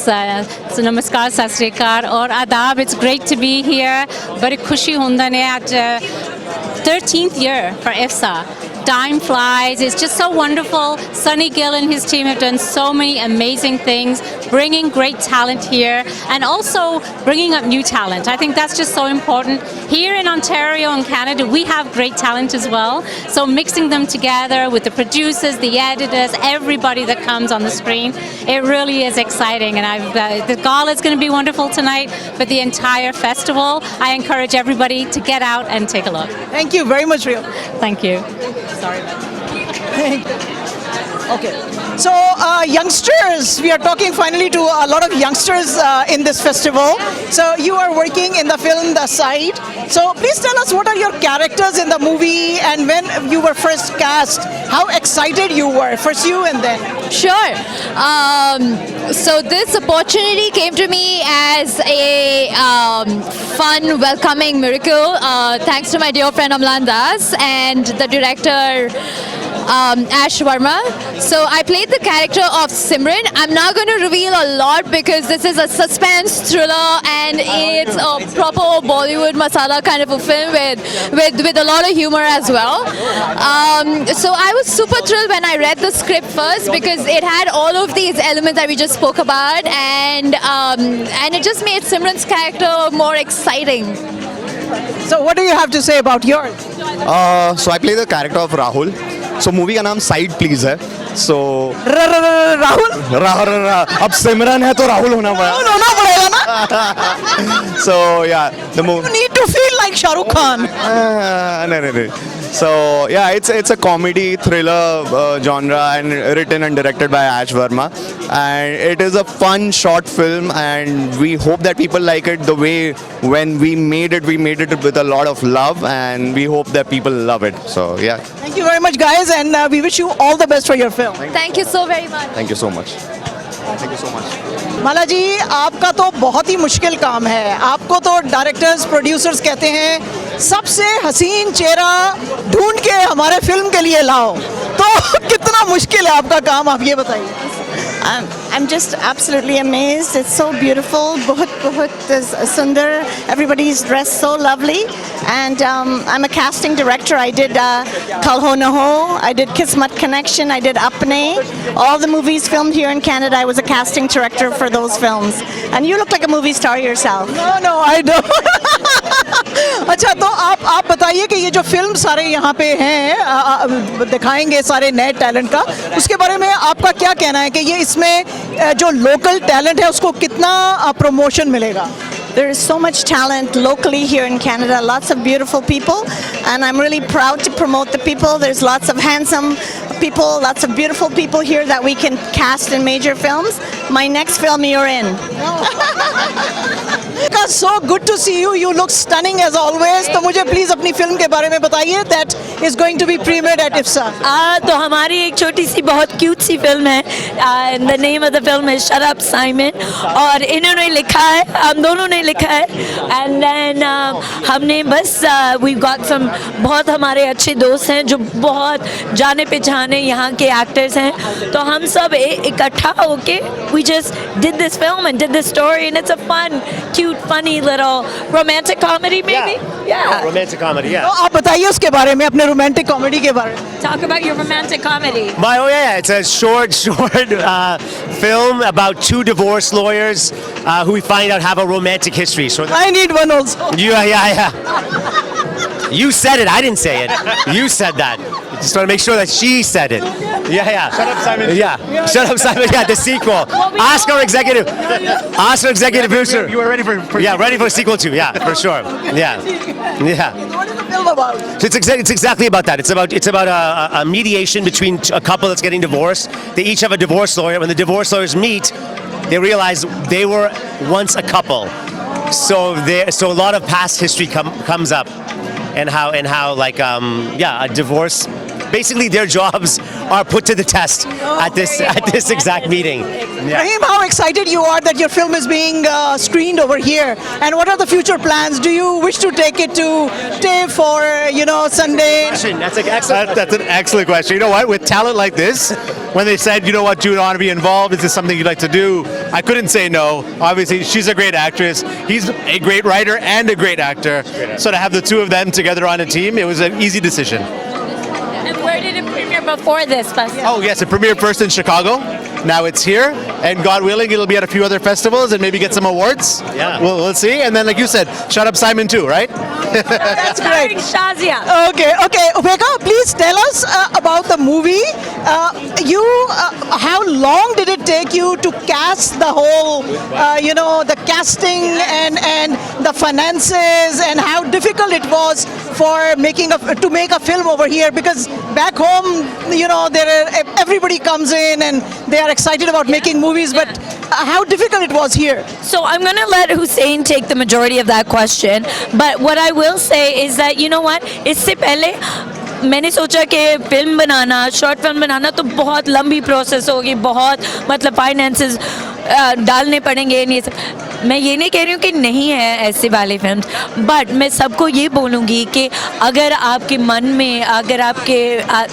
S6: नमस्कार सत श्री अकाल और आदाब it's great to be here बड़ी खुशी होंदा ने आज 13th year for IFFSA. Time flies. It's just so wonderful. Sunny Gill and his team have done so many amazing things, bringing great talent here and also bringing up new talent. I think that's just so important. Here in Ontario and Canada, we have great talent as well. So mixing them together with the producers, the editors, everybody that comes on the screen, it really is exciting. And the Gala is going to be wonderful tonight, but the entire festival, I encourage everybody to get out and take a look.
S1: Thank you very much, Rio.
S6: Thank you.
S1: Sorry about that. Okay. So youngsters, we are talking finally to a lot of youngsters in this festival. So you are working in the film The Side. So please tell us what are your characters in the movie and when you were first cast, how excited you were, first you and then.
S8: Sure. So this opportunity came to me as a fun, welcoming miracle, thanks to my dear friend Amlan Das and the director Ash Verma. So I played the character of Simran. I'm not going to reveal a lot because this is a suspense thriller and it's a proper Bollywood masala kind of a film with a lot of humor as well. So I was super thrilled when I read the script first because it had all of these elements that we just spoke about and it just made Simran's character more exciting.
S1: So what do you have to say about yours?
S24: So I play the character of Rahul. So movie का नाम side please है. So
S1: Rahul
S24: अब सिमरन है तो राहुल होना
S1: पड़ेगा ना.
S24: So yeah, the movie.
S1: You need to feel like Shah Rukh Khan.
S24: No. So yeah, it's a comedy thriller genre and written and directed by Ash Verma, and it is a fun short film, and we hope that people like it the way when we made it with a lot of love, and we hope that people love it. So yeah.
S1: Thank you very much, guys, and we wish you all the best for your film.
S8: Thank you so very much.
S24: Thank you so much. Thank you so much.
S1: माला जी आपका तो बहुत ही मुश्किल काम है. आपको तो directors producers कहते हैं सबसे हसीन चेहरा ढूंढ के हमारे फिल्म के लिए लाओ. तो कितना मुश्किल है आपका काम, आप ये बताइए.
S25: I'm just absolutely amazed. It's so beautiful. बहुत sundar. Everybody's dressed so lovely. And I'm a casting director. I did Kal Ho Na Ho. I did Kismat Connection. I did Apne. All the movies filmed here in Canada. I was a casting director for those films. And you look like a movie star yourself.
S1: No, I don't. अच्छा तो आप बताइए कि ये जो film सारे यहाँ पे हैं दिखाएंगे सारे नए टैलेंट का, उसके बारे में आपका क्या कहना है कि ये इसमें जो लोकल टैलेंट है उसको कितना प्रमोशन मिलेगा?
S25: There is so much talent locally here in Canada, lots of beautiful people, and I'm really proud to promote the people. There's lots of handsome people, lots of beautiful people here that we can cast in major films. my next film you're in.
S1: So good to see you. You look stunning as always. तो मुझे please अपनी film के बारे में बताइए that is going to be premiered at IFFSA.
S10: तो हमारी एक छोटी सी बहुत क्यूट सी फिल्म है. The name of the film is Shut Up Simon. और इन्होंने लिखा है, हम दोनों ने लिखा है. And then हमने बस we've got some बहुत हमारे अच्छे दोस्त हैं जो बहुत जाने पहचाने यहाँ के एक्टर्स हैं. तो हम सब इकट्ठा होके we just did this film and did this story and it's a fun, cute, funny little romantic comedy maybe. Yeah.
S11: Romantic comedy, yeah.
S1: तो आप बताइए उसके बारे में, अपने romantic comedy के बारे में.
S10: Talk about your romantic comedy.
S11: It's a short film about two divorce lawyers who we find out have a romantic history. So
S1: I need one also.
S11: Yeah. You said it. I didn't say it. You said that. Just want to make sure that she said it. Yeah.
S24: Shut Up Simon.
S11: Yeah. Shut Up Simon. Yeah, the sequel. Oscar executive producer.
S24: You were ready for
S11: Yeah, ready for sequel 2. Yeah, for sure. Yeah.
S1: What is the film about?
S11: So it's exactly about that. It's about a mediation between a couple that's getting divorced. They each have a divorce lawyer. When the divorce lawyers meet, they realize they were once a couple. So a lot of past history comes up, and how like a divorce. Basically, their jobs are put to the test at this exact meeting. Yeah.
S1: Rahim, how excited you are that your film is being screened over here, and what are the future plans? Do you wish to take it to TIFF or Sunday?
S11: That's an excellent question.
S2: You know what? With talent like this, when they said, you know what, do you want to be involved? Is this something you'd like to do? I couldn't say no. Obviously, she's a great actress. He's a great writer and a great actor. So to have the two of them together on a team, it was an easy decision.
S10: And where did it premiere before this festival?
S2: Oh, yes, it premiered first in Chicago. Now it's here, and God willing, it'll be at a few other festivals and maybe get some awards.
S11: Yeah.
S2: We'll see. And then, like you said, Shut Up Simon too, right?
S10: That's great. Shazia.
S1: Okay. Upeka, please tell us about the movie. How long did it take you to cast the whole, the casting and the finances, and how difficult it was for to make a film over here? Because back home, everybody comes in and they are excited about making movies, but how difficult it was here?
S10: So I'm going to let Hussein take the majority of that question, but what I will say is that, you know what, इससे पहले मैंने सोचा कि film बनाना, short film बनाना तो बहुत लंबी process होगी, बहुत मतलब फाइनेंसेस डालने पड़ेंगे. ये सब मैं ये नहीं कह रही हूँ कि नहीं है ऐसे वाले फिल्म, बट मैं सबको ये बोलूँगी कि अगर आपके मन में, अगर आपके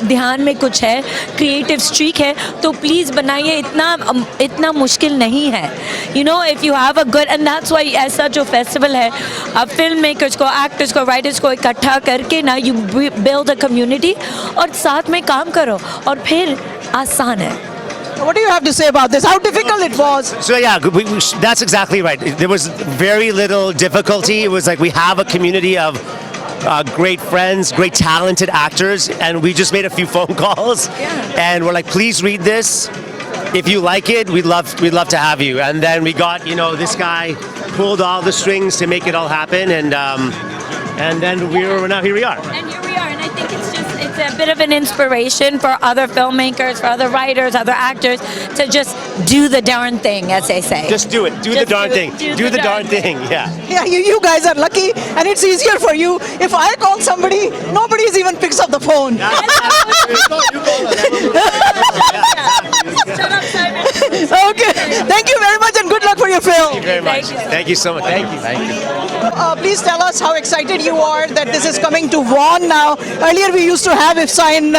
S10: ध्यान में कुछ है, क्रिएटिव स्ट्रीक है, तो प्लीज़ बनाइए. इतना मुश्किल नहीं है. If you have a good, and that's why ऐसा जो फेस्टिवल है, आप फिल्म मेकर्स को, एक्टर्स को, राइटर्स को इकट्ठा करके ना यू बिल्ड अ कम्युनिटी और साथ में काम करो और फिर आसान है.
S1: What do you have to say about this? How difficult it was?
S11: So yeah, that's exactly right. There was very little difficulty. It was like we have a community of great friends, great talented actors, and we just made a few phone calls, and we're like, please read this. If you like it, we'd love to have you. And then we got, this guy pulled all the strings to make it all happen, and then now here we are.
S10: And here we are, and I think it's a bit of an inspiration for other filmmakers, for other writers, other actors to just do the darn thing, as they say.
S11: Just do it. Do the darn thing. Do the darn thing. Yeah.
S1: Yeah, you guys are lucky, and it's easier for you. If I call somebody, nobody even picks up the phone. Okay. Thank you very much, and good luck for your film.
S11: Thank you very much. Thank you so much. Thank you.
S1: Please tell us how excited you are that this is coming to Vaughan now. Earlier we used to have IFFSA in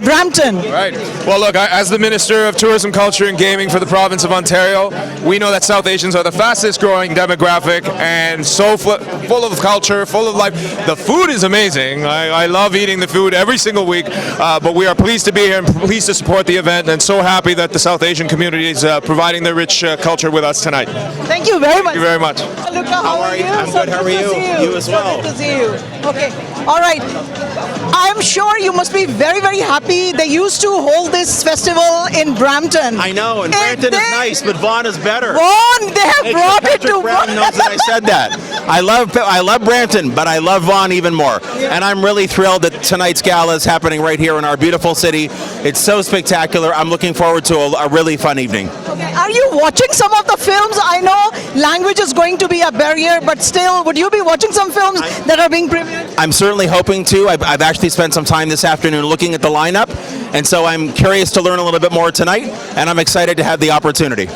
S1: Brampton.
S12: Right. Well, look, as the Minister of Tourism, Culture and Gaming for the province of Ontario, we know that South Asians are the fastest growing demographic and so full of culture, full of life. The food is amazing. I love eating the food every single week, but we are pleased to be here and pleased to support the event, and so happy that the South Asian community is providing their rich culture with us tonight.
S1: Thank you very much.
S12: Thank you very much.
S1: Luca, how are you?
S12: I'm good. How are you?
S1: You as well. Good to see you. Okay. All right. I'm sure you must be very, very happy. They used to hold this festival in Brampton.
S13: I know, and Brampton is nice, but Vaughan is better.
S1: Vaughan, they have brought it to
S13: Brown knows that I said that. I love Brampton, but I love Vaughan even more. And I'm really thrilled that tonight's gala is happening right here in our beautiful city. It's so spectacular. I'm looking forward to a really fun evening.
S1: Okay. Are you watching some of the films? I know language is going to be a barrier, but still, would you be watching some films that are being premiered?
S13: I'm certainly hoping to. I've actually spent some time this afternoon looking at the lineup, and so I'm curious to learn a little bit more tonight, and I'm excited to have the opportunity.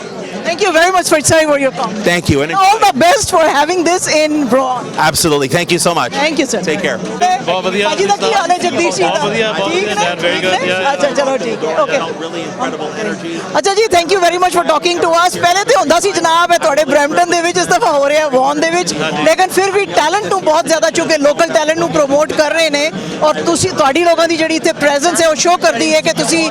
S1: Thank you very much for sharing your comments.
S13: Thank you. And
S1: all the best for having this in Vaughan.
S13: Absolutely. Thank you so much.
S1: Thank you, sir.
S13: Take care.
S1: बहुत बढ़िया भाजी दा की हाल है जगदीश जी दा ठीक है very good अच्छा चलो ठीक है ओके अच्छा जी thank you very much for talking to us पहले ਤੇ ਹੁੰਦਾ ਸੀ ਜਨਾਬ ਇਹ ਤੁਹਾਡੇ ਬ੍ਰੈਂਪਟਨ ਦੇ ਵਿੱਚ ਇਸ ਦਫਾ ਹੋ ਰਿਹਾ ਵੌਨ ਦੇ ਵਿੱਚ ਲੇਕਿਨ ਫਿਰ ਵੀ ਟੈਲੈਂਟ ਨੂੰ ਬਹੁਤ ਜ਼ਿਆਦਾ ਚੁੱਕੇ ਲੋਕਲ ਟੈਲੈਂਟ ਨੂੰ ਪ੍ਰੋਮੋਟ ਕਰ ਰਹੇ ਨੇ ਔਰ ਤੁਸੀਂ ਤੁਹਾਡੀ ਲੋਕਾਂ ਦੀ ਜਿਹੜੀ ਇੱਥੇ ਪ੍ਰੈਜ਼ੈਂਸ ਹੈ ਉਹ ਸ਼ੋ ਕਰਦੀ ਹੈ ਕਿ ਤੁਸੀਂ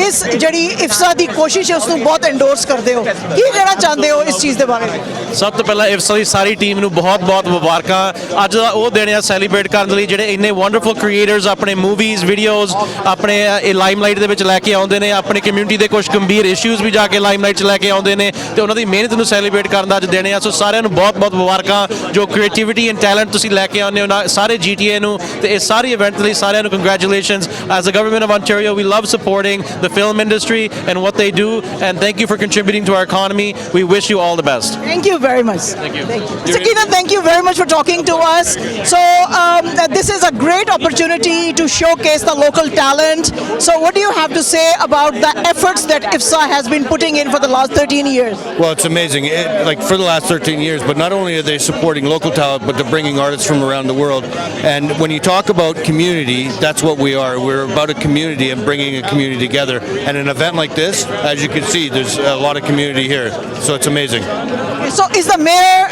S1: ਇਸ ਜਿਹੜੀ ਇਫਸਾ ਦੀ ਕੋਸ਼ਿਸ਼ ਹੈ ਉਸ ਨੂੰ ਬਹੁਤ ਐਂਡੋਰਸ ਕਰਦੇ ਹੋ ਕੀ ਕਹਿਣਾ ਚਾਹੁੰਦੇ ਹੋ ਇਸ ਚੀਜ਼ ਦੇ ਬਾਰੇ
S14: ਸਭ ਤੋਂ ਪਹਿਲਾਂ ਇਫਸਾ ਦੀ ਸਾਰੀ ਟੀਮ ਨੂੰ ਬਹੁਤ-ਬਹੁਤ ਮੁਬਾਰਕਾਂ ਅੱਜ ਦਾ ਉਹ ਦਿਨ ਆ ਸੈਲੀਬ੍ਰੇਟ ਕਰਨ ਲਈ ਜਿਹੜੇ ਇੰਨੇ ਵੰਡਰਫੁਲ ਕ੍ਰੀਏਟਰਸ ਆਪਣੇ ਮੂਵੀਜ਼ ਵੀਡੀਓਜ਼ ਆਪਣੇ ਲਾਈਮਲਾਈਟ ਦੇ ਵਿੱਚ ਲੈ ਕੇ ਆਉਂਦੇ ਨੇ ਆਪਣੇ ਕਮਿਊਨਿਟੀ ਦੇ ਕੁਝ ਗੰਭੀਰ ਇਸ਼ੂਜ਼ ਵੀ ਜਾ ਕੇ ਲਾਈਮਲਾਈਟ 'ਚ ਲੈ ਕੇ ਆਉਂਦੇ ਨੇ ਤੇ ਉਹਨਾਂ ਦੀ ਮਿਹਨਤ ਨੂੰ ਸੈਲੀਬ੍ਰੇਟ ਕਰਨ ਦਾ ਅੱਜ ਦਿਨ ਆ ਸੋ ਸਾਰਿਆਂ ਨੂੰ ਬਹੁਤ-ਬਹੁਤ ਮੁਬਾਰਕਾਂ ਜੋ ਕ੍ਰੀਏਟੀਵਿਟੀ ਐਂਡ ਟੈਲੈਂਟ ਤੁਸੀਂ ਲੈ ਕੇ ਆਉਂਦੇ ਹੋ ਸਾਰੇ GTA ਨੂੰ ਤੇ ਇਸ ਸਾਰੀ ਇਵੈਂਟ ਲਈ ਸਾਰਿਆਂ ਨੂੰ congratulations as a government of Ontario we love supporting the film industry and what they do and thank you for contributing to our economy we wish you all the best
S1: thank you very much
S14: thank you
S1: Sakina thank you very much for talking to us so this is a great opportunity to showcase the local talent so what do you have to say about the efforts that IFFSA has been putting in for the last 13 years
S15: well it's amazing like for the last 13 years but not only are they supporting local talent but they're bringing artists from around the world and when you talk about community that's what we are we're about a community and bringing a community together and an event like this as you can see there's a lot of community here so it's amazing
S1: so is the mayor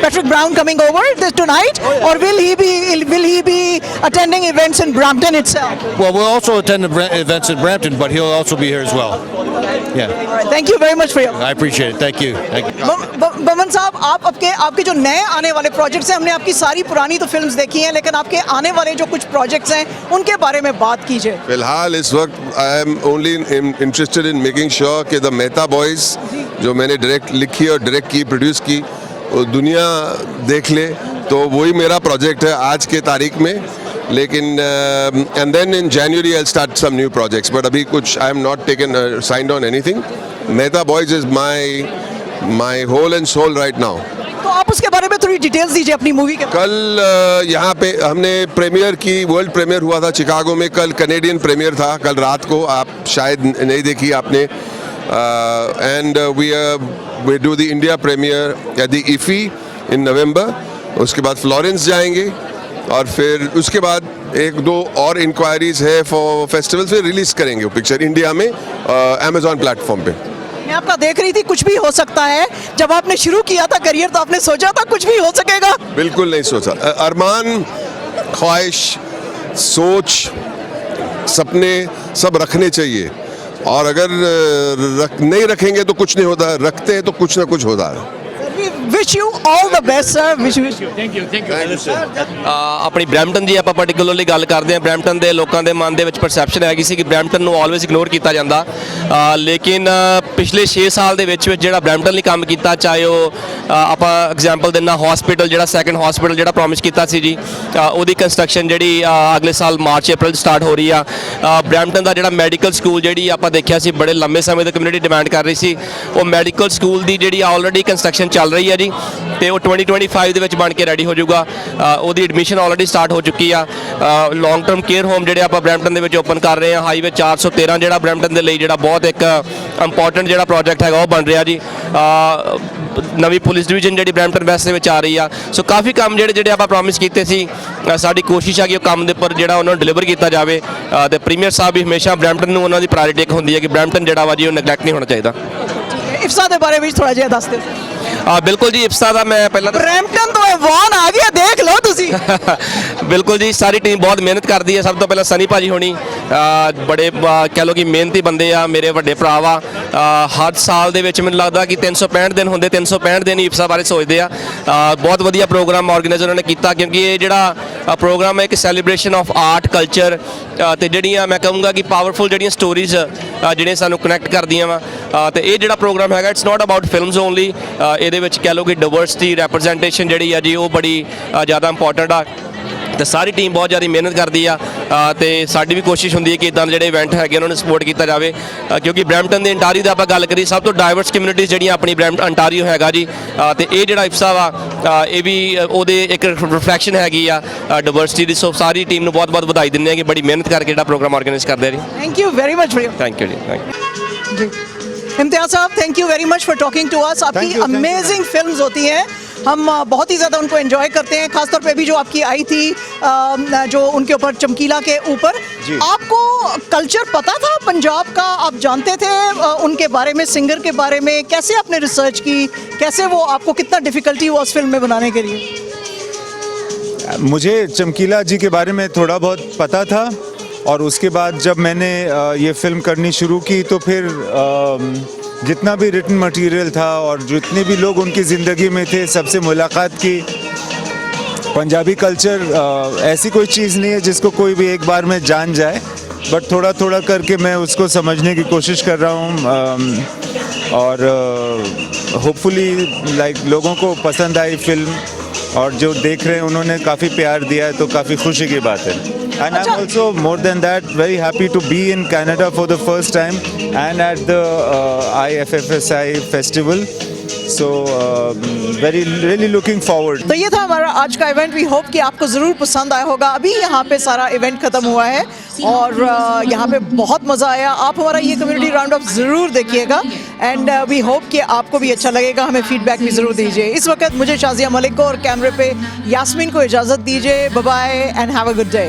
S1: Patrick Brown coming over tonight or will he be attending events in Brampton itself
S15: well we'll also attend the events in Brampton but he'll also be here as well yeah
S1: all right thank you very much for your
S15: I appreciate it thank you
S1: Boman साहब आप आपके जो नए आने वाले projects हैं हमने आपकी सारी पुरानी तो फिल्म्स देखी हैं लेकिन आपके आने वाले जो कुछ प्रोजेक्ट्स हैं उनके बारे में बात कीजिए
S16: फिलहाल इस वक्त I am only interested in making sure कि द मेहता बॉयज़ जो मैंने डायरेक्ट लिखी और डायरेक्ट की प्रोड्यूस की वो दुनिया देख ले तो वही मेरा प्रोजेक्ट है आज के तारीख में लेकिन and then in January I start some new projects but अभी कुछ I am not taken signed on anything Mehta boys is my whole and soul right now
S1: तो आप उसके बारे में थोड़ी डिटेल्स दीजिए अपनी मूवी के
S16: कल यहाँ पे हमने प्रीमियर की वर्ल्ड प्रीमियर हुआ था चिकागो में कल कनेडियन प्रीमियर था कल रात को आप शायद नहीं देखी आपने and we do the India premiere at the IFFSA in November उसके बाद फ्लोरेंस जाएंगे और फिर उसके बाद एक दो और इंक्वायरीज है फॉर फेस्टिवल फिर रिलीज करेंगे वो पिक्चर इंडिया में अमेजॉन प्लेटफॉर्म पे
S1: मैं आपका देख रही थी कुछ भी हो सकता है जब आपने शुरू किया था करियर तो आपने सोचा था कुछ भी हो सकेगा
S16: बिल्कुल नहीं सोचा अरमान ख्वाहिश सोच सपने सब रखने चाहिए और अगर नहीं रखेंगे तो कुछ नहीं होता रखते हैं तो कुछ ना कुछ होता है
S1: wish you all the best sir wish you
S14: thank you sir
S23: ਆਪਣੀ ਬ੍ਰੈਂਪਟਨ ਦੀ ਆਪਾਂ ਪਾਰਟਿਕੂਲਰਲੀ ਗੱਲ ਕਰਦੇ ਹਾਂ ਬ੍ਰੈਂਪਟਨ ਦੇ ਲੋਕਾਂ ਦੇ ਮਨ ਦੇ ਵਿੱਚ ਪਰਸੈਪਸ਼ਨ ਹੈਗੀ ਸੀ ਕਿ ਬ੍ਰੈਂਪਟਨ ਨੂੰ ਆਲਵੇਜ਼ ਇਗਨੋਰ ਕੀਤਾ ਜਾਂਦਾ ਲੇਕਿਨ ਪਿਛਲੇ 6 ਸਾਲ ਦੇ ਵਿੱਚ ਜਿਹੜਾ ਬ੍ਰੈਂਪਟਨ ਲਈ ਕੰਮ ਕੀਤਾ ਚਾਹੇ ਉਹ ਆਪਾਂ ਐਗਜ਼ਾਮਪਲ ਦਿੰਨਾ ਹਸਪੀਟਲ ਜਿਹੜਾ ਸੈਕੰਡ ਹਸਪੀਟਲ ਜਿਹੜਾ ਪ੍ਰੋਮਿਸ ਕੀਤਾ ਸੀ ਜੀ ਉਹਦੀ ਕੰਸਟਰਕਸ਼ਨ ਜਿਹੜੀ ਅਗਲੇ ਸਾਲ ਮਾਰਚ ਅਪ੍ਰੈਲ ਸਟਾਰਟ ਹੋ ਰਹੀ ਆ ਬ੍ਰੈਂਪਟਨ ਦਾ ਜਿਹੜਾ ਮੈਡੀਕਲ ਸਕੂਲ ਜਿਹੜੀ ਆਪਾਂ ਦੇਖਿਆ ਸੀ ਬੜੇ ਲੰਬੇ ਸਮੇਂ ਤੋਂ ਕਮਿਊਨਿਟੀ ਡਿਮਾਂਡ ਕਰ ਰਹੀ ਸੀ ਉਹ ਮੈਡੀਕਲ ਸਕੂਲ ਦੀ ਜਿਹੜੀ ਆਲਰੇਡੀ ਕੰਸਟਰਕਸ਼ਨ ਚੱਲ ਰਹੀ ਹੈ ਜੀ ਤੇ ਉਹ 2025 ਦੇ ਵਿੱਚ ਬਣ ਕੇ ਰੈਡੀ ਹੋ ਜਾਊਗਾ ਉਹਦੀ ਐਡਮਿਸ਼ਨ ਆਲਰੇਡੀ ਸਟਾਰਟ ਹੋ ਚੁੱਕੀ ਆ ਲੌਂਗ ਟਰਮ ਕੇਅਰ ਹੋਮ ਜਿਹੜੇ ਆਪਾਂ ਬ੍ਰੈਂਪਟਨ ਦੇ ਵਿੱਚ ਓਪਨ ਕਰ ਰਹੇ ਆ ਹਾਈਵੇ 413 ਜਿਹੜਾ ਬ੍ਰੈਂਪਟਨ ਦੇ ਲਈ ਜਿਹੜਾ ਬਹੁਤ ਇੱਕ ਇੰਪੋਰਟੈਂਟ ਜਿਹੜਾ ਪ੍ਰੋਜੈਕਟ ਹੈਗਾ ਉਹ ਬਣ ਰਿਹਾ ਜੀ ਨਵੀਂ ਪੁਲਿਸ ਡਿਵੀਜ਼ਨ ਜਿਹੜੀ ਬ੍ਰੈਂਪਟਨ ਵੈਸਟ ਦੇ ਵਿੱਚ ਆ ਰਹੀ ਆ ਸੋ ਕਾਫੀ ਕੰਮ ਜਿਹੜੇ ਆਪਾਂ ਪ੍ਰੋਮਿਸ ਕੀਤੇ ਸੀ ਸਾਡੀ ਕੋਸ਼ਿਸ਼ ਆ ਕਿ ਉਹ ਕੰਮ ਦੇ ਉੱਪਰ ਜਿਹੜਾ ਉਹਨਾਂ ਨੂੰ ਡਿਲੀਵਰ ਕੀਤਾ ਜਾਵੇ ਤੇ ਪ੍ਰੀਮੀਅਰ ਸਾਹਿਬ ਵੀ ਹਮੇਸ਼ਾ ਬ੍ਰੈਂਪਟਨ ਨੂੰ ਉਹਨਾਂ ਦੀ ਪ੍ਰਾਇੋਰਟੀ ਇੱਕ ਹੁੰਦੀ ਹੈ ਕਿ ਬ੍ਰੈਂਪਟਨ ਜਿਹੜਾ ਵਾ ਜੀ ਉਹ ਨੈਗਲੈਕਟ ਨਹੀਂ ਹੋਣਾ ਚਾਹੀਦਾ
S1: IFFSA ਦੇ ਬਾਰੇ ਵਿੱਚ ਥੋੜਾ ਜਿਹਾ ਦੱਸ ਦਿਓ
S23: ਬਿਲਕੁਲ ਜੀ IFFSA ਦਾ ਮੈਂ ਪਹਿਲਾਂ
S1: ਬ੍ਰੈਂਪਟਨ ਤੋਂ ਵੌਨ ਆ ਗਿਆ ਦੇਖ ਲਓ ਤੁਸੀਂ
S9: ਬਿਲਕੁਲ ਜੀ ਸਾਰੀ ਟੀਮ ਬਹੁਤ ਮਿਹਨਤ ਕਰਦੀ ਹੈ। ਸਭ ਤੋਂ ਪਹਿਲਾਂ ਸਨੀ ਭਾਜੀ ਹੋਣੀ ਬੜੇ ਕਹਿ ਲਓ ਕਿ ਮਿਹਨਤੀ ਬੰਦੇ ਆ, ਮੇਰੇ ਵੱਡੇ ਭਰਾ ਵਾ। ਹਰ ਸਾਲ ਦੇ ਵਿੱਚ ਮੈਨੂੰ ਲੱਗਦਾ ਕਿ 365 ਦਿਨ ਹੁੰਦੇ, 365 ਦਿਨ IFFSA ਬਾਰੇ ਸੋਚਦੇ ਆ। ਬਹੁਤ ਵਧੀਆ ਪ੍ਰੋਗਰਾਮ ਆਰਗੇਨਾਈਜ਼ਰ ਨੇ ਕੀਤਾ, ਕਿਉਂਕਿ ਇਹ ਜਿਹੜਾ ਪ੍ਰੋਗਰਾਮ ਹੈ ਇੱਕ ਸੈਲੀਬ੍ਰੇਸ਼ਨ ਆਫ ਆਰਟ ਕਲਚਰ ਤੇ ਜਿਹੜੀਆਂ ਮੈਂ ਕਹੂੰਗਾ ਕਿ ਪਾਵਰਫੁਲ ਜਿਹੜੀਆਂ ਸਟੋਰੀਜ਼ ਜਿਹੜੀਆਂ ਸਾਨੂੰ ਕਨੈਕਟ ਕਰਦੀਆਂ ਵਾ। ਤੇ ਇਹ ਜਿਹੜਾ ਪ੍ਰੋਗਰਾਮ ਹੈਗਾ it's not about films only, ਇਹਦੇ ਵਿੱਚ ਕਹਿ ਲਓ ਕਿ ਡਾਇਵਰਸਿਟੀ ਰੈਪਰੈਜ਼ੈਂਟੇਸ਼ਨ ਜਿਹੜੀ ਆ ਜੀ ਉਹ ਬੜੀ ਜ਼ਿਆਦਾ ਇੰਪੋਰਟੈਂਟ ਆ। ਤੇ ਸਾਰੀ ਟੀਮ ਬਹੁਤ ਜ਼ਿਆਦਾ ਮਿਹਨਤ ਕਰਦੀ ਆ ਤੇ ਸਾਡੀ ਵੀ ਕੋਸ਼ਿਸ਼ ਹੁੰਦੀ ਹੈ ਕਿ ਇਦਾਂ ਦੇ ਜਿਹੜੇ ਇਵੈਂਟ ਹੈਗੇ ਉਹਨਾਂ ਨੂੰ ਸਪੋਰਟ ਕੀਤਾ ਜਾਵੇ, ਕਿਉਂਕਿ ਬਰੈਂਪਟਨ ਦੇ ਅੰਟਾਰੀਓ ਦੀ ਆਪਾਂ ਗੱਲ ਕਰੀਏ ਸਭ ਤੋਂ ਡਾਇਵਰਸ ਕਮਿਊਨਿਟੀਜ਼ ਜਿਹੜੀਆਂ ਆਪਣੀ ਅੰਟਾਰੀਓ ਹੈਗਾ ਜੀ। ਤੇ ਇਹ ਜਿਹੜਾ IFFSA ਵਾ ਇਹ ਵੀ ਉਹਦੇ ਇੱਕ ਰਿਫਲੈਕਸ਼ਨ ਹੈਗੀ ਆ ਡਾਇਵਰਸਿਟੀ ਦੀ। ਸੋ ਸਾਰੀ ਟੀਮ ਨੂੰ ਬਹੁਤ ਬਹੁਤ ਵਧਾਈ ਦਿੰਦੇ ਆ ਕਿ ਬੜੀ ਮਿਹਨਤ ਕਰਕੇ ਜਿਹੜਾ ਪ੍ਰੋਗਰਾਮ ਆਰਗੇਨਾਈਜ਼ ਕਰਦੇ ਆ ਜੀ।
S1: थैंक यू वेरी मच भैया।
S9: थैंक यू जी, थैंक यू।
S1: इम्तियाज साहब thank you very much for talking to us. आपकी अमेजिंग फिल्म्स होती हैं, हम बहुत ही ज़्यादा उनको एंजॉय करते हैं, खासतौर पे भी जो आपकी आई थी जो उनके ऊपर चमकीला के ऊपर। आपको कल्चर पता था पंजाब का, आप जानते थे उनके बारे में, सिंगर के बारे में? कैसे आपने रिसर्च की, कैसे वो आपको कितना डिफ़िकल्टी हुआ उस फिल्म में बनाने के लिए?
S17: मुझे चमकीला जी के बारे में थोड़ा बहुत पता था, और उसके बाद जब मैंने ये फिल्म करनी शुरू की तो फिर जितना भी रिटन मटेरियल था और जितने भी लोग उनकी ज़िंदगी में थे सबसे मुलाकात की। पंजाबी कल्चर ऐसी कोई चीज़ नहीं है जिसको कोई भी एक बार में जान जाए, बट थोड़ा थोड़ा करके मैं उसको समझने की कोशिश कर रहा हूँ और होपफुली लाइक लोगों को पसंद आई फिल्म, और जो देख रहे हैं उन्होंने काफ़ी प्यार दिया है तो काफ़ी खुशी की बात है। And I'm also more than that very happy to be in Canada for the first time and at the IFFSA festival. So really looking forward.
S1: तो ये था हमारा आज का इवेंट। वी होप कि आपको ज़रूर पसंद आया होगा। अभी यहाँ पे सारा इवेंट ख़त्म हुआ है और यहाँ पे बहुत मज़ा आया। आप हमारा ये कम्युनिटी राउंड अप ज़रूर देखिएगा एंड वी होप कि आपको भी अच्छा लगेगा। हमें फीडबैक भी ज़रूर दीजिए। इस वक्त मुझे शाजिया मलिक को और कैमरे पे यास्मीन को इजाज़त दीजिए। Bye bye and have a good day.